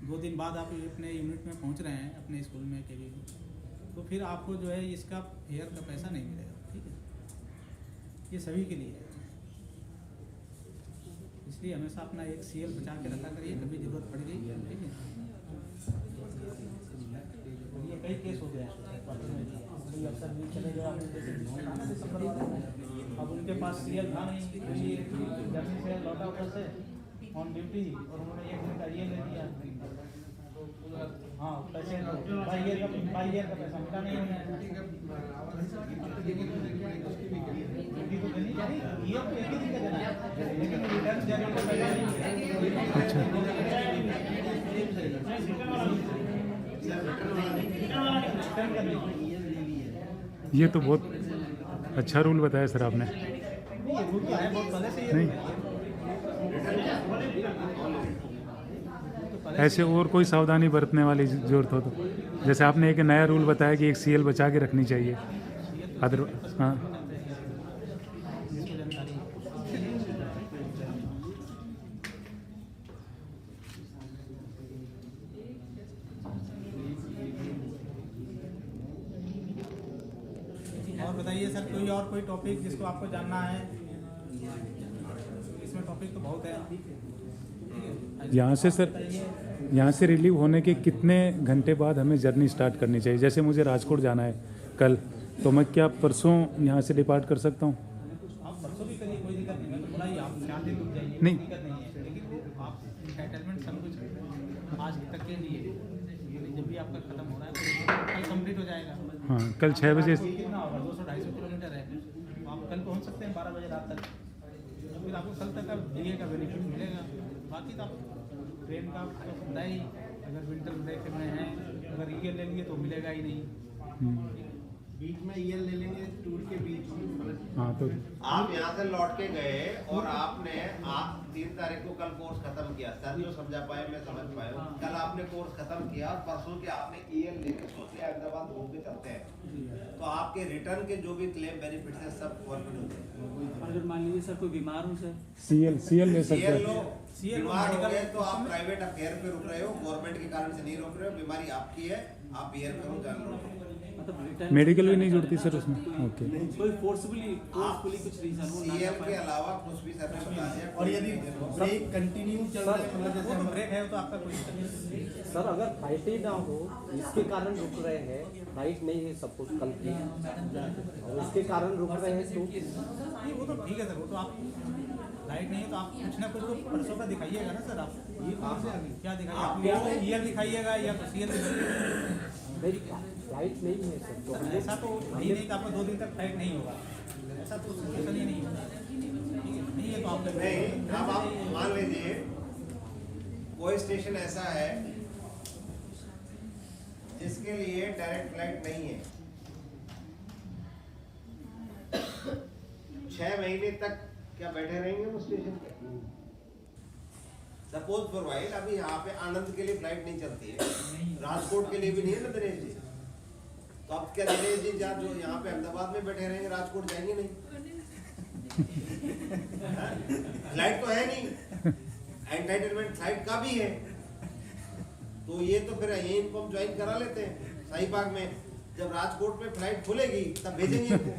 2 दिन बाद आप अपने यूनिट में पहुंच रहे हैं, अपने स्कूल में केवी में, तो फिर आपको जो है इसका फेयर का पैसा नहीं मिलेगा, ठीक है। ये सभी के लिए है, इसलिए हमेशा अपना एक CL बचा के रखा करिए, कभी जरूरत पड़ गई, ठीक है। ये कई केस हो गए हैं, कोई अफसर नहीं चले गए, आपने जैसे दिसंबर वाला, अब उनके पास CL था नहीं, जर्नी से लौटा उधर से ऑन ड्यूटी, और उन्होंने 1 दिन का EL ले लिया, हाँ पैसे बाई ईयर का पैसा मिला नहीं है हिंदी तो देनी चाहिए ये तो एक ही दिन का देना है लेकिन रिटर्न जर्नी को पैसा नहीं। ये तो बहुत अच्छा रूल बताया सर आपने। ये रूल तो है बहुत पहले से ये नहीं, ऐसे और कोई सावधानी बरतने वाली जरूरत हो तो, जैसे आपने एक नया रूल बताया कि एक सीएल बचा के रखनी चाहिए अदर। हाँ और बताइए सर कोई टॉपिक जिसको आपको जानना है? इसमें टॉपिक तो बहुत है। यहाँ से सर, यहाँ से रिलीव होने के कितने घंटे बाद हमें जर्नी स्टार्ट करनी चाहिए? जैसे मुझे राजकोट जाना है कल, तो मैं क्या परसों यहाँ से डिपार्ट कर सकता हूँ? आप परसों भी करिए, कोई दिक्कत नहीं। मैं तो बोला ही आप 4 दिन रुक जाइए, नहीं। कोई दिक्कत नहीं है। लेकिन आप एंटाइटलमेंट सब कुछ आज तक के लिए जब भी आपका खत्म हो रहा है कल कंप्लीट हो जाएगा। हाँ, कल 6 बजे। कितना होगा? 200-250 किलोमीटर है, तो आप कल पहुँच सकते हैं 12 बजे रात तक। तो फिर आपको कल तक का डीए का बेनिफिट मिलेगा। बाकी तो आप ट्रेन का आपको सुविधा ही, अगर विंटर ब्रेक में है, अगर ईयर ले लिए तो मिलेगा ही नहीं। बीच में ईयर ले लेंगे टूर के बीच में। हाँ तो आप यहाँ से लौट के गए और आपने 3 तारीख को कल कोर्स खत्म किया, सर जो समझा पाए मैं समझ पाया। कल आपने कोर्स खत्म किया और परसों के आपने ईयर लेके सोचे अहमदाबाद घूम के चलते हैं, तो आपके रिटर्न के जो भी क्लेम बेनिफिट है सब फॉरवर्ड होते हैं। अगर मान लीजिए सर कोई बीमार हो सर, सीएल ले सकते सीएल हैं। लो, बीमार हो गए तो आप प्राइवेट अफेयर पे रुक रहे हो, गवर्नमेंट के कारण से नहीं रोक रहे हो। बीमारी आपकी है, आप बियर करो, जान लो। मतलब मेडिकल भी नहीं जुड़ती सर उसमें? ओके। कोई फोर्सफुली कुछ रीजन हो सीएल के अलावा कुछ भी सर ने बता दिया। और यदि ब्रेक कंटिन्यू चल रहा है, मतलब जैसे वो तो हम ब्रेक है तो आपका कोई दिक्कत नहीं। सर अगर फ्लाइट ही ना हो, इसके कारण रुक रहे हैं, फ्लाइट नहीं है सपोज कल की, और इसके कारण रुक रहे हैं तो नहीं, वो तो ठीक है सर, वो तो आप लाइट नहीं है तो आप कुछ ना कुछ तो परसों का दिखाइएगा ना सर। आप क्या दिखाइए? आप या तो ईयर दिखाइएगा या तो सीएल दिखाइएगा। मेरी फ्लाइट नहीं है सर, तो हम ऐसा तो नहीं कि आपका 2 दिन तक फ्लाइट नहीं होगा, ऐसा तो सिचुएशन ही नहीं होगा। ठीक है, नहीं है तो आप नहीं, अब आप मान लीजिए कोई स्टेशन ऐसा है जिसके लिए डायरेक्ट फ्लाइट नहीं है, 6 महीने तक क्या बैठे रहेंगे वो स्टेशन पे? सपोज फॉर वाइल अभी यहाँ पे आनंद के लिए फ्लाइट नहीं चलती है, राजकोट के लिए भी नहीं है ना दिनेश जी, तो अब क्या दिनेश जी जहाँ जो यहाँ पे अहमदाबाद में बैठे रहेंगे राजकोट जाएंगे नहीं? फ्लाइट तो है नहीं, एंटाइटलमेंट फ्लाइट का भी है, तो ये तो फिर यही इनको हम ज्वाइन करा लेते हैं शाहीबाग में। जब राजकोट में फ्लाइट खुलेगी तब भेजेंगे इनको।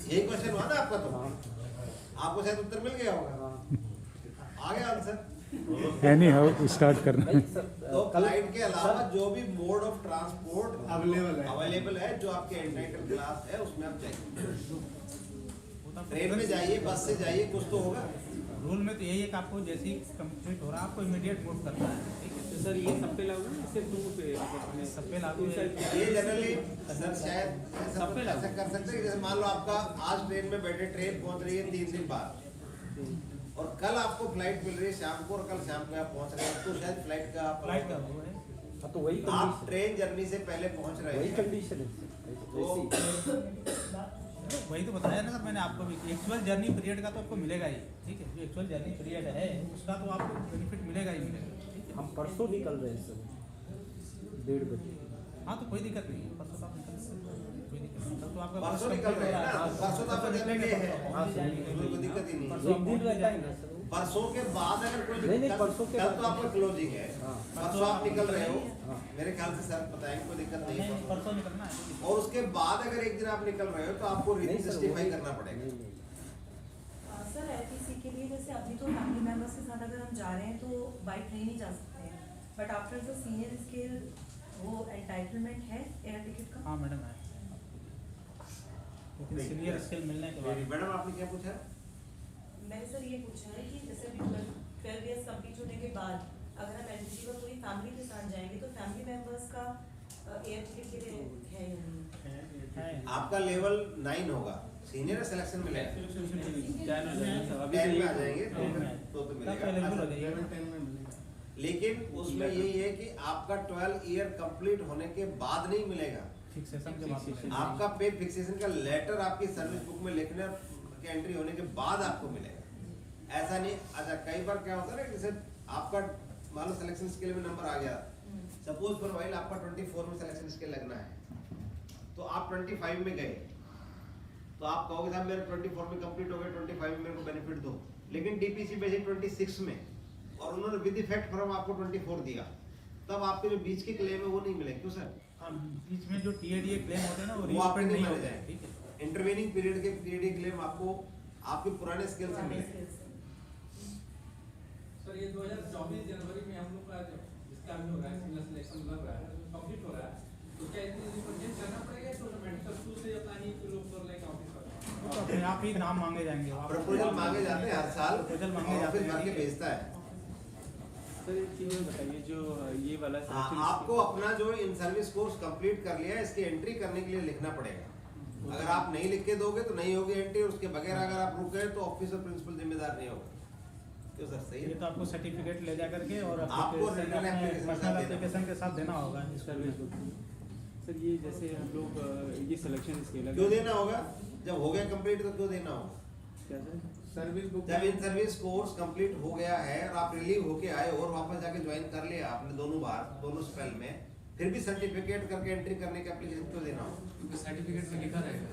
यही क्वेश्चन हुआ ना आपका, तो आपको शायद उत्तर मिल गया होगा, आ गया आंसर। एनी हाउ स्टार्ट करना है। तो फ्लाइट के अलावा जो भी मोड ऑफ ट्रांसपोर्ट अवेलेबल है जो आपके एंटाइटल क्लास है उसमें आप जाइए, ट्रेन में जाइए, बस से जाइए, कुछ तो होगा। रूल में तो यही है कि आपको जैसे ही कंप्लीट हो रहा है आपको इमीडिएट मूव करना है। ठीक है, तो सर ये सब पे लागू है, सिर्फ टूर पे सब पे लागू है। ये जनरली सर शायद ऐसा कर सकते हैं, जैसे मान लो आपका आज ट्रेन में बैठे, ट्रेन पहुंच रही है 3 दिन बाद और कल आपको फ्लाइट मिल रही है शाम को और कल शाम को आप पहुंच रहे हैं, तो शायद फ्लाइट का वो है। हाँ, तो वही आप ट्रेन जर्नी से पहले पहुंच रहे वही हैं, कंडीशन है। तो वही तो बताया ना सर मैंने आपको भी, एक्चुअल जर्नी पीरियड का तो आपको मिलेगा ही। ठीक है, जो एक्चुअल जर्नी पीरियड है उसका तो आपको बेनिफिट मिलेगा ही मिलेगा। ठीक है, हम परसों निकल रहे हैं सर 1:30 बजे। हाँ तो कोई दिक्कत नहीं है, परसों तो आप निकल सकते हैं, कोई दिक्कत नहीं। कल तो आपका परसों निकल रहे हैं ना, परसों तो आपका निकलेंगे है, कोई दिक्कत ही नहीं। एक दिन रहता है ना सर। परसों के बाद अगर कोई नहीं, परसों के कल बाद तो आपका क्लोजिंग है, परसों आप निकल रहे हो, हाँ। मेरे ख्याल से सर बताएंगे, कोई दिक्कत नहीं है। परसों निकलना है। और उसके बाद अगर एक दिन आप निकल रहे हो तो आपको रीजन नहीं सर, जस्टिफाई वही- करना पड़ेगा। नहीं, नहीं। सर एफईसी के लिए जैसे अभी तो फैमिली मेंबर्स के साथ अगर हम जा रहे हैं तो बाई ट्रेन ही जा सकते हैं, but after the senior scale वो एंटाइटलमेंट है एयर टिकट का? हाँ मैडम है, लेकिन सीनियर स्केल मिलने के बाद। मैडम आपने क्या पूछा? मैंने सर ये पूछा है कि जैसे 12 इयर्स कंप्लीट होने के बाद अगर किसी का पूरी फैमिली के साथ जाएंगे तो फैमिली मेंबर्स का एयर टिकट के लिए है या नहीं? आपका लेवल 9 होगा, सीनियर सिलेक्शन मिलेगा, 10 में आ जाएंगे तो मिलेगा। लेकिन उसमें यही है कि आपका 12 ईयर कंप्लीट होने के बाद नहीं मिलेगा, फिक्सेशन के बाद मिलेगा। आपका पे फिक्सेशन का लेटर आपकी सर्विस बुक में लिखने के एंट्री होने के बाद आपको मिलेगा। ऐसा नहीं, अच्छा कई बार क्या होता है ना, जैसे आपका मान लो सिलेक्शन स्केल में नंबर आ गया, सपोज फॉर व्हाइल आपका 24 में सिलेक्शन स्केल लगना है, तो आप 25 में गए, तो आप कहोगे साहब मेरे 24 में कंप्लीट हो गए, 25 में मेरे को बेनिफिट दो, लेकिन डीपीसी बेसिक 26 में और उन्होंने विद इफेक्ट फॉर्म आपको 24 दिया, तब आपके जो बीच के क्लेम है वो नहीं मिलेंगे। क्यों सर? बीच में जो टीएडीए क्लेम होते हैं ना वो आपके नहीं हो मिल जाएंगे। इंटरवेनिंग पीरियड के टीएडीए क्लेम आपको आपके पुराने स्केल से मिलेंगे। सर ये 2024 जनवरी में हम लोग का जिसका भी हो रहा है सिंगल सिलेक्शन लग रहा है, कंप्लीट हो रहा है, तो क्या इसमें रिप्रेजेंट करना पड़ेगा तो मेडिकल स्कूल से अपना ही लोग कर लेंगे ऑफिस पर? तो अपने आप ही नाम मांगे जाएंगे, प्रपोजल मांगे जाते हैं हर साल, प्रपोजल मांगे जाते ऑफिस भर के हैं। भेजता है। सर एक चीज़ और बताइए, जो ये वाला आपको अपना जो इन सर्विस कोर्स कंप्लीट कर लिया है, इसकी एंट्री करने के लिए लिखना पड़ेगा। अगर आप नहीं लिख के दोगे तो नहीं होगी एंट्री, उसके बगैर अगर आप रुक गए तो ऑफिस और प्रिंसिपल जिम्मेदार नहीं होगा। क्यों सर? सही ये तो आपको सर्टिफिकेट ले जा करके और आपको रिटर्न पर्सनल एप्लीकेशन के साथ देना होगा सर्विस बुक। सर ये जैसे हम लोग ये सिलेक्शन स्केल क्यों देना होगा? जब हो गया कंप्लीट तो क्यों देना होगा? क्या सर? सर्विस बुक जब इन सर्विस कोर्स कंप्लीट हो गया है और आप रिलीव होके आए और वापस जाके ज्वाइन कर लिया आपने दोनों स्पेल में, फिर भी सर्टिफिकेट करके एंट्री करने का एप्लीकेशन क्यों देना होगा? क्योंकि सर्टिफिकेट में लिखा रहेगा,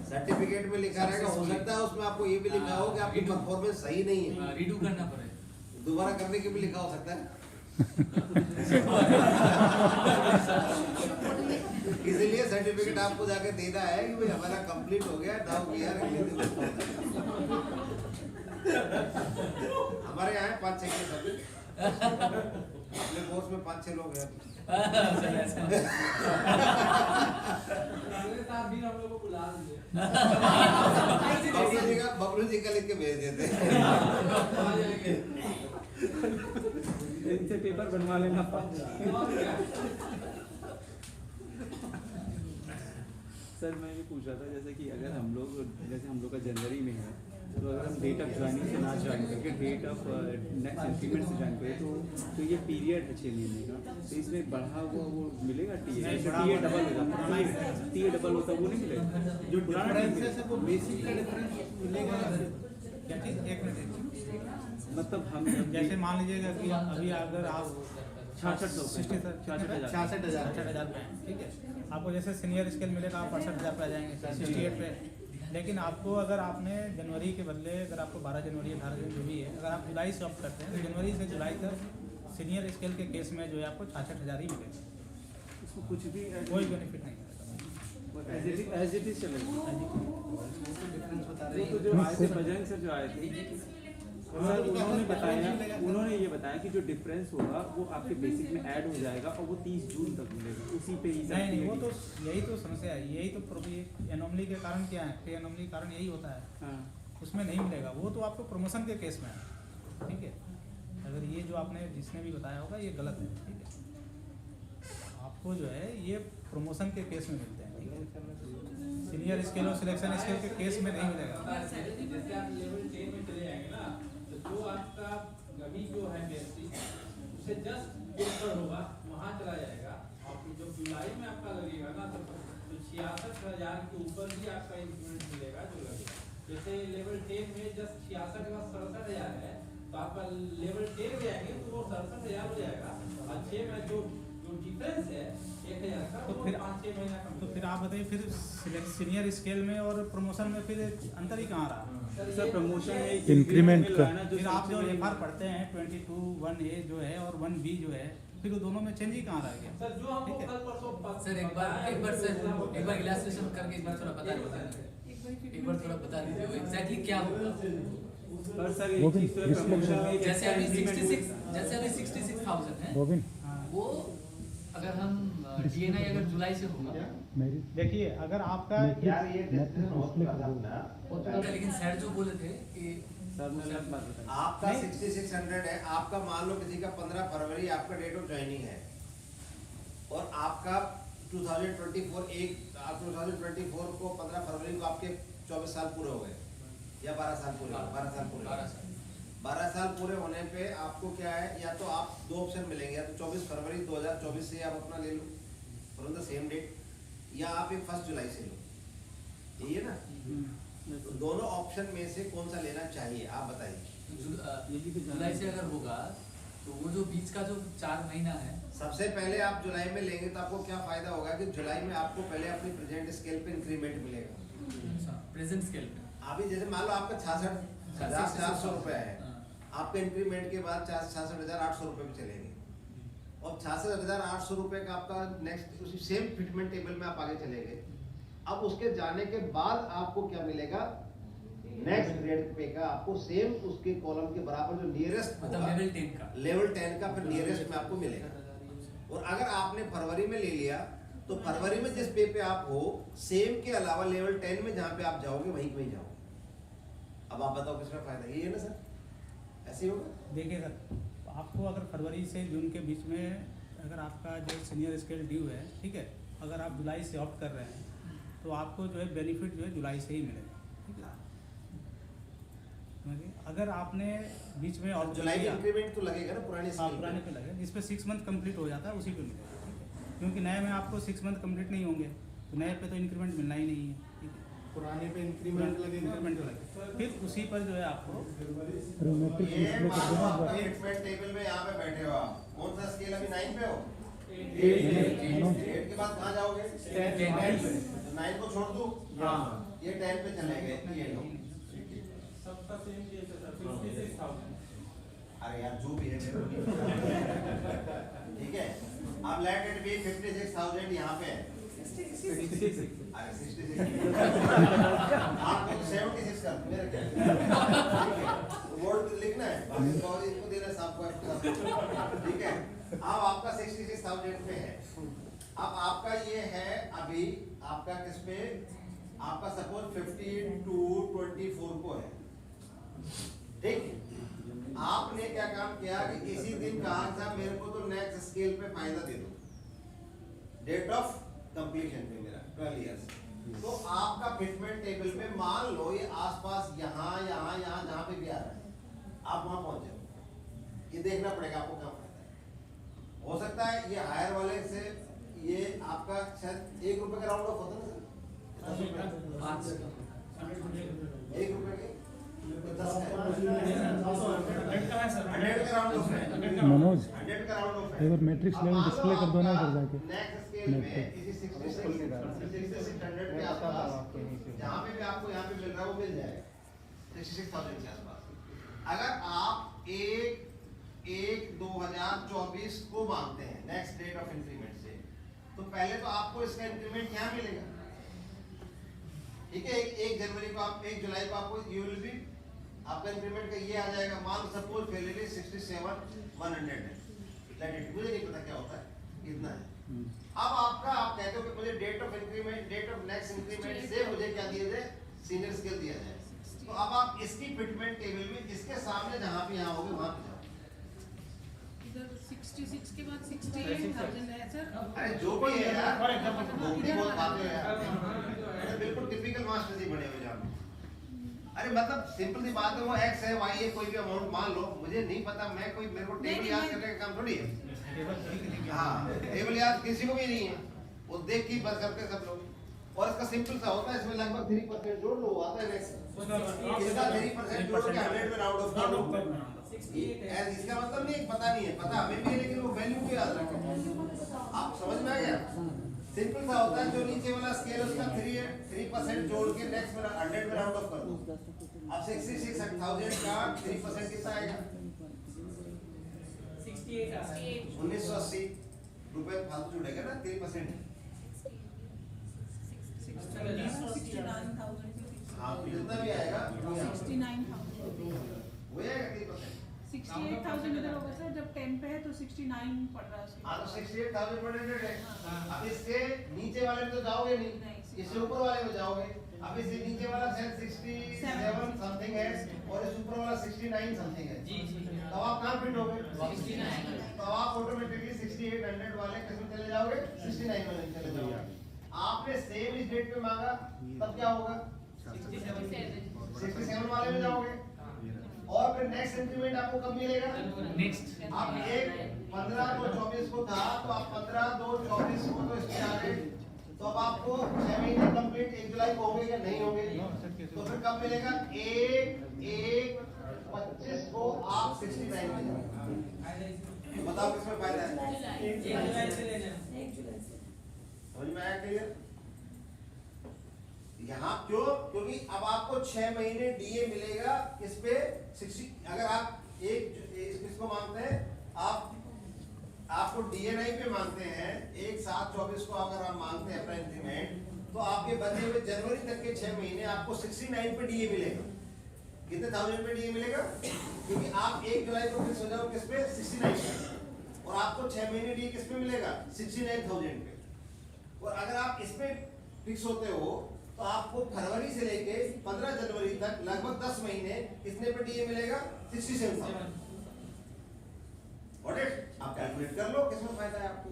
सर्टिफिकेट में लिखा रहेगा, हो सकता है उसमें आपको ये भी लिखा हो कि आपकी परफॉर्मेंस सही नहीं है, रीडू करना पड़ेगा, दोबारा करने के भी लिखा हो सकता है। इसलिए सर्टिफिकेट आपको जाके देना है कि भाई हमारा कंप्लीट हो गया, नाउ वी आर हमारे यहाँ 5-6 के सभी अपने कोर्स में 5-6 लोग हैं। हम लोग को बुला दीजिए, बबलू जी का लिख के भेज देते हैं। इनसे पेपर बनवा लेना। सर मैं ये पूछ रहा था, जैसे कि अगर हम लोग का जनवरी में है, तो अगर हम डेट ऑफ ज्वाइनिंग से ना ज्वाइन करके डेट ऑफ नेक्स्ट इंक्रीमेंट से ज्वाइन करें तो ये पीरियड है 6 महीने का, तो इसमें बढ़ा हुआ वो मिलेगा? टीए डबल होगा, टीए डबल होता वो नहीं मिलेगा? जो डिफरेंस है वो बेसिक का डिफरेंस मिलेगा। क्या चीज़? एक मिनट, मतलब हम जैसे मान लीजिएगा कि अभी अगर आप 66,000 पे हैं, ठीक है, आपको जैसे सीनियर स्केल मिलेगा आप 68,000 पे आ जाएंगे, 68 पे। लेकिन आपको अगर आपने जनवरी के बदले अगर आपको 12 जनवरी 18 जनवरी जो भी है, अगर आप जुलाई से ऑप्ट करते हैं तो जनवरी से जुलाई तक सीनियर स्केल के केस में जो है आपको 66,000 ही मिलेगा, इसको कुछ भी कोई बेनिफिट नहीं मिलेगा। एज इट इज चलेगा। डिफरेंस बता वो रहे तो जो आए थे बजरंग सर जो आए थे सर, उन्होंने ये बताया कि जो डिफरेंस होगा वो आपके बेसिक में ऐड हो जाएगा और वो 30 जून तक मिलेगा, उसी पे ही। नहीं, वो तो यही तो समस्या है, यही तो एनोमली के कारण क्या है, पे एनोमली के कारण यही होता है। हाँ। उसमें नहीं मिलेगा, वो तो आपको प्रमोशन के केस में है, ठीक है। अगर ये जो आपने जिसने भी बताया होगा ये गलत है, ठीक है। आपको जो है ये प्रमोशन के केस में मिलते हैं, ठीक है। सीनियर स्केल और सिलेक्शन स्केल के केस में नहीं मिलेगा। जैसे आप लेवल 10 में चले जाएंगे ना, तो जो आपका गवी जो है बेसिक उसे जस्ट पेपर होगा वहाँ चला जाएगा, और जो जुलाई में आपका लगेगा ना तो 66,000 के ऊपर भी आपका इंक्रीमेंट मिलेगा जो लगेगा। जैसे लेवल 10 में जस्ट 66 के बाद 67,000 है, तो आपका लेवल 10 में जाएंगे तो वो 67,000 हो जाएगा, और 6 में जो डिफरेंस है 1,000 का, तो फिर 5-6 महीना का। तो फिर आप बताइए, फिर सीनियर स्केल में और प्रमोशन में फिर अंतर ही कहाँ रहा? सर प्रमोशन में इंक्रीमेंट का फिर आप जो एफआर पढ़ते हैं 22(1)(a) जो है और 1(b) जो है, फिर वो दोनों में चेंज ही कहाँ रह गया? सर जो हमको कल परसों सर एक बार इलास्ट्रेशन करके एक बार थोड़ा बता दीजिए, एक बार थोड़ा बता दीजिए वो एग्जैक्टली क्या होगा। सर ये चीज़ तो प्रमोशन में जैसे अभी 66,000 है, वो अगर हम डीएनआई अगर जुलाई से होगा, देखिए अगर आपका यार ये डिस्कशन हो चुका था अपना, लेकिन सर जो बोले थे कि सर मैं अलग बात बताऊं। आपका 6600 है, आपका मान लो किसी का 15 फरवरी आपका डेट ऑफ ज्वाइनिंग है और आपका 2024 को 15 फरवरी को आपके 24 साल पूरे हो गए या 12 साल पूरे हो गए, 12 साल पूरे हो गए। 12 साल पूरे होने पे आपको क्या है, या तो आप दो ऑप्शन मिलेंगे, या तो 24 फरवरी 2024 से आप अपना ले लो फ्रॉम द सेम डेट, या आप एक 1 जुलाई से लो, यही है ना। तो दोनों ऑप्शन में से कौन सा लेना चाहिए आप बताइए। जुलाई से अगर होगा तो वो जो बीच का जो 4 महीना है, सबसे पहले आप जुलाई में लेंगे तो आपको क्या फायदा होगा कि जुलाई में आपको पहले अपनी प्रेजेंट स्केल पे इंक्रीमेंट मिलेगा, प्रेजेंट स्केल पे। अभी जैसे मान लो आपका 66,400 रुपए है, आपके इंक्रीमेंट के बाद 66,800 रुपए पे चलेंगे और 66,800 रुपए का आपका नेक्स्ट उसी सेम फिटमेंट टेबल में आप आगे चलेंगे। अब उसके जाने के बाद आपको क्या मिलेगा, नेक्स्ट ग्रेड पे का आपको सेम उसके कॉलम के बराबर जो नियरेस्ट मतलब लेवल 10 का फिर नियरेस्ट में आपको मिलेगा। और अगर आपने फरवरी में ले लिया तो फरवरी में जिस पे आप हो सेम के अलावा लेवल 10 में जहां पे आप जाओगे वहीं जाओगे। अब आप बताओ किसका फायदा, ये है ना सर, ऐसे होगा। देखिए सर, आपको अगर फरवरी से जून के बीच में अगर आपका जो सीनियर स्केल ड्यू है, ठीक है, अगर आप जुलाई से ऑप्ट कर रहे हैं तो आपको जो है बेनिफिट जो है जुलाई से ही मिलेगा, ठीक है। अगर आपने बीच में ऑप्ट जुलाई में इंक्रीमेंट तो लगेगा ना पुराने स्केल पुराने पे लगेगा, जिस पे 6 मंथ कंप्लीट हो जाता है उसी पे मिलेगा, ठीक है। क्योंकि नए में आपको 6 मंथ कंप्लीट नहीं होंगे तो नए पे तो इंक्रीमेंट मिलना ही नहीं है, ठीक है। पुराने पे इंक्रीमेंट लगेगा, फिर उसी पर जो है आपको फिटमेंट टेबल में यहाँ पे बैठे हो आप, कौन सा स्केल अभी 9 पे हो, 8 के बाद कहाँ जाओगे, 9 को छोड़ दूं, ये 10 पे चलेंगे, ये लो सबका सेम केस है सर, 56,000। अरे यार जो भी है ठीक है। अब लेट इट बी 56,000 यहाँ पे है, 66। अरे 66 आपको 76 कर मेरे क्या वर्ड लिखना है, बाकी तो इनको देना है सबको, ठीक है। अब आपका 66,000 पे है। अब आपका ये है अभी आपका किस पे, आपका सपोज 15 to 24 को है, ठीक। आपने क्या काम किया कि इसी दिन कहा था मेरे को तो नेक्स्ट स्केल पे फायदा दे दो, डेट ऑफ कंप्लीशन पे मेरा 12 इयर्स। तो आपका फिटमेंट टेबल में मान लो ये आसपास यहाँ जहाँ पे भी आ रहा है आप वहां पहुंच जाओ, ये देखना पड़ेगा आपको क्या फायदा है। हो सकता है ये हायर वाले से ये आपका शायद 1 रुपए का राउंड ऑफ होता है ना सर, 1 रुपए के 10 है, 100 का राउंड ऑफ है, मनोज 100 का राउंड ऑफ है। एक बार मैट्रिक्स लेवल डिस्प्ले कर दो ना इधर जाके। नेक्स्ट स्केल में इसी 6600 के आसपास जहाँ पे भी आपको यहाँ पे मिल रहा है वो मिल जाएगा 66,000 के आसपास। अगर आप 1/1/2024 को मांगते हैं नेक्स्ट डेट ऑफ इंक्रीमेंट से, तो पहले तो आपको इसका इंक्रीमेंट यहाँ मिलेगा, ठीक है। 1 जनवरी को आप 1 जुलाई को आपको यू विल बी आपका इंक्रीमेंट का ये आ जाएगा, मान सपोज पहले 67,100 है, मुझे नहीं पता क्या होता है, इतना है। अब आपका आप कहते हो कि मुझे date of increment, date of next increment से मुझे क्या दिया जाए, सीनियर स्केल दिया जाए। तो अब आप इसकी फिटमेंट टेबल में इसके सामने जहाँ पे यहाँ होगे वहाँ पे जाओ। इधर 66 के बाद 68,000 है सर। अरे जो भी है यार, बहुत बातें हैं यार, बिल्कुल टिपिकल मास्टर जी बने हुए जहाँ। अरे मतलब सिंपल सी बात है, वो x है y है, कोई भी अमाउंट मान लो, मुझे नहीं पता, मैं कोई मेरे को टेबल याद करने का काम थोड़ी है। हाँ टेबल याद किसी को भी नहीं है, वो देख के बस करते सब लोग। और इसका सिंपल सा होता है, इसमें लगभग 3% जोड़ लो, आता है नेक्स्ट, इसका 3% जोड़ के 100 में राउंड ऑफ कर लो। इसका मतलब नहीं पता नहीं है, पता हमें भी है लेकिन वो वैल्यू को याद रखें। आप समझ में आ गया, सिंपल सा होता है। जो नीचे वाला स्केल उसका 3% जोड़ के नेक्स्ट में 100 में राउंड ऑफ कर दो। अब 66,000 का 3% कितना आएगा, 1980 रुपए फालतू जुड़ेगा ना 3%। हाँ जितना भी आएगा 68,000 इधर होगा सर, जब 10 पे है तो 69 पड़ रहा है। हाँ तो 68,100 है। अब इसके नीचे वाले में तो जाओगे नहीं, इससे ऊपर वाले में जाओगे। अब इस नीचे वाला सेल 67 समथिंग है और इस ऊपर वाला 69 समथिंग है जी जी तो आप कहाँ फिट हो गए 69 तो आप ऑटोमेटिकली 6800 वाले किसमें चले जाओगे 69 वाले में चले जाओगे आपने सेम इस डेट पे मांगा तब क्या होगा 67 वाले में जाओगे और फिर नेक्स्ट इंक्रीमेंट आपको कब मिलेगा नेक्स्ट आप एक 15/2/24 को था तो आप 15/2/24 को तो इसमें आ गए तो अब आपको 6 महीने कंप्लीट 1 जुलाई को होंगे या नहीं होंगे तो फिर कब मिलेगा 1/1/25 को आप 69 में जाओगे बताओ किसमें फायदा है 1 जुलाई से लेना समझ में आया क्लियर यहाँ क्यों क्योंकि अब आपको 6 महीने डीए मिलेगा किस पे 60 अगर आप इसको मांगते हैं आपको डीए पे मांगते हैं 1/7/24 को अगर आप मांगते हैं अपना इंक्रीमेंट तो आपके बचे हुए जनवरी तक के 6 महीने आपको 69 पे डीए मिलेगा कितने थाउजेंड पे डीए मिलेगा क्योंकि आप 1 जुलाई को फिक्स हो जाओ किस पे 69 पे और आपको 6 महीने डीए किस पे मिलेगा 69,000 पे और अगर आप इस पे फिक्स होते हो तो आपको फरवरी से लेके 15 जनवरी तक लगभग 10 महीने कितने पे डीए मिलेगा 67,000 आप कैलकुलेट कर लो किसमें फायदा है आपको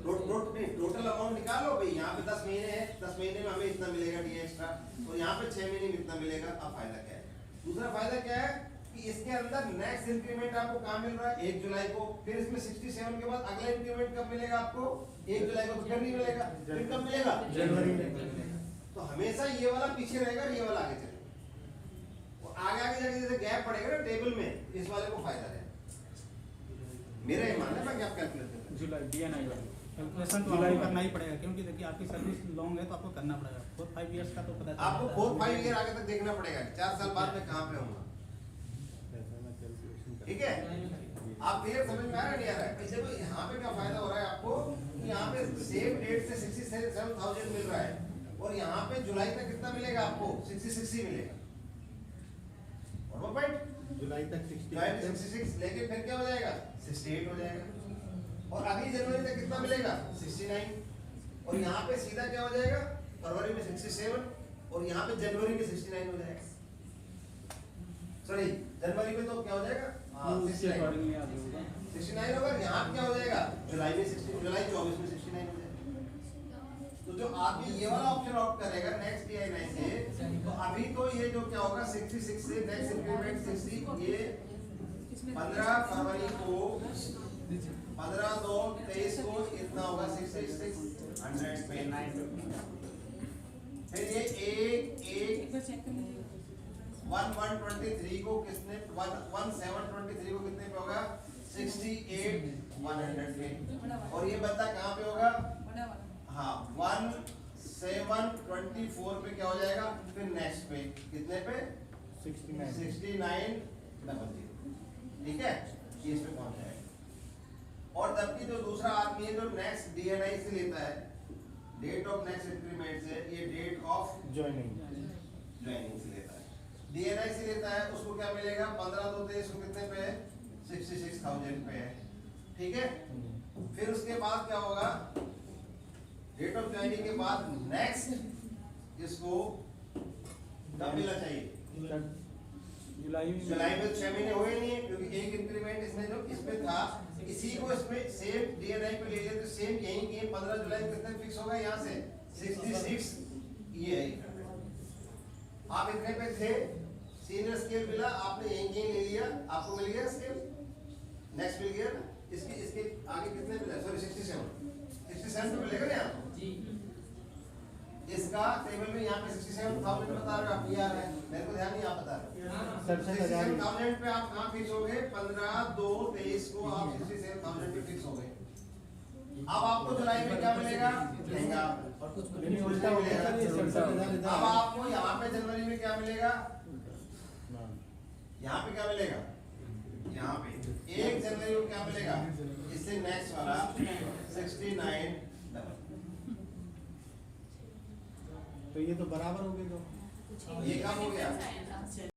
टोटल अमाउंट निकालो भाई यहाँ पे 10 महीने है 10 महीने में हमें इतना मिलेगा डीए एक्स्ट्रा और यहाँ पे 6 महीने में इतना मिलेगा अब फायदा क्या है दूसरा फायदा क्या है कि इसके अंदर नेक्स्ट इंक्रीमेंट आपको कहाँ मिल रहा है 1 जुलाई को फिर इसमें 67 के बाद अगला इंक्रीमेंट कब मिलेगा आपको 1 जुलाई को फिर नहीं मिलेगा फिर कब मिलेगा जनवरी में तो हमेशा ये वाला पीछे रहेगा ये वाला आगे चलेगा और आगे आगे जाके जैसे गैप पड़ेगा ना टेबल में इस वाले को फायदा है मेरा ये मानना है बाकी आप कैलकुलेट करें जुलाई डीएनआई वाला कैलकुलेशन तो आपको करना ही पड़ेगा क्योंकि देखिए आपकी सर्विस लॉन्ग है तो आपको करना पड़ेगा 4-5 इयर्स का तो पता चल आपको 4-5 ईयर आगे तक देखना पड़ेगा 4 साल बाद में कहाँ पे होगा ठीक है आप क्लियर समझ में आ रहा है नहीं आ रहा है इससे तो यहाँ पे क्या फायदा हो रहा है आपको कि यहाँ पे सेम डेट से 67,000 मिल रहा है और यहाँ पे जुलाई तक कितना मिलेगा आपको 66 मिलेगा और वो पॉइंट जुलाई तक 66 लेके फिर क्या हो जाएगा 68 हो जाएगा और अगली जनवरी तक कितना मिलेगा 69 और यहाँ पे सीधा क्या हो जाएगा फरवरी में 67 और यहाँ पे जनवरी में 69 हो जाएगा सॉरी जनवरी में तो क्या हो जाएगा 69 होगा यहाँ क्या हो जाएगा जुलाई में 24 में 69 हो जाएगा तो जो आदमी ये वाला ऑप्शन ऑप्ट करेगा नेक्स्ट डीआई से तो अभी तो ये जो क्या होगा 66 से नेक्स्ट इंक्रीमेंट 60 ये 15 फरवरी को 15/2/23 को इतना होगा 66 100 पे 950 फिर ये 1/123 को कितने 1/7/23 को कितने पे होगा 68/100 पे और ये बता कहाँ पे होगा हाँ 1/7/24 पे क्या हो जाएगा फिर नेक्स्ट पे कितने पे 69 ठीक है ये इस पे पहुंच जाएगा और जबकि जो दूसरा आदमी है जो नेक्स्ट डीएनआई से लेता है डेट ऑफ नेक्स्ट इंक्रीमेंट से ये डेट ऑफ ज्वाइनिंग से लेता है डीएनआई से लेता है उसको क्या मिलेगा 15/2/23 को कितने पे है 66,000 पे है ठीक है फिर उसके बाद क्या होगा डेट ऑफ ज्वाइनिंग के बाद नेक्स्ट इसको कब मिलना चाहिए जुलाई में 6 महीने हुए नहीं है क्योंकि एक इंक्रीमेंट इसने जो इसमें था इसी को इसमें सेम डीएनआई पे ले लिया तो सेम यही की 15 जुलाई को कितने फिक्स होगा यहाँ से 66 ये है आप इतने पे थे सीनियर स्केल मिला आपने यही ले लिया आपको मिल गया स्केल नेक्स्ट मिल गया इसके इसके आगे कितने मिला सॉरी 67 पे मिलेगा ना आपको जी इसका टेबल में यहाँ पे 67,000 बता रहे हो आप ये आ रहा है मेरे को ध्यान नहीं आप बता रहे 67,000 पे आप कहाँ फिक्स हो गए 15/2/23 को आप 67,000 पे फिक्स हो गए अब आपको जुलाई में क्या मिलेगा लहंगा और कुछ उल्टा मिलेगा अब आपको यहाँ पे जनवरी में क्या मिलेगा यहाँ पे क्या मिलेगा यहाँ पे 1 जनवरी को क्या मिलेगा इससे नेक्स्ट वाला 69 तो ये तो बराबर हो गए ये कब हो गया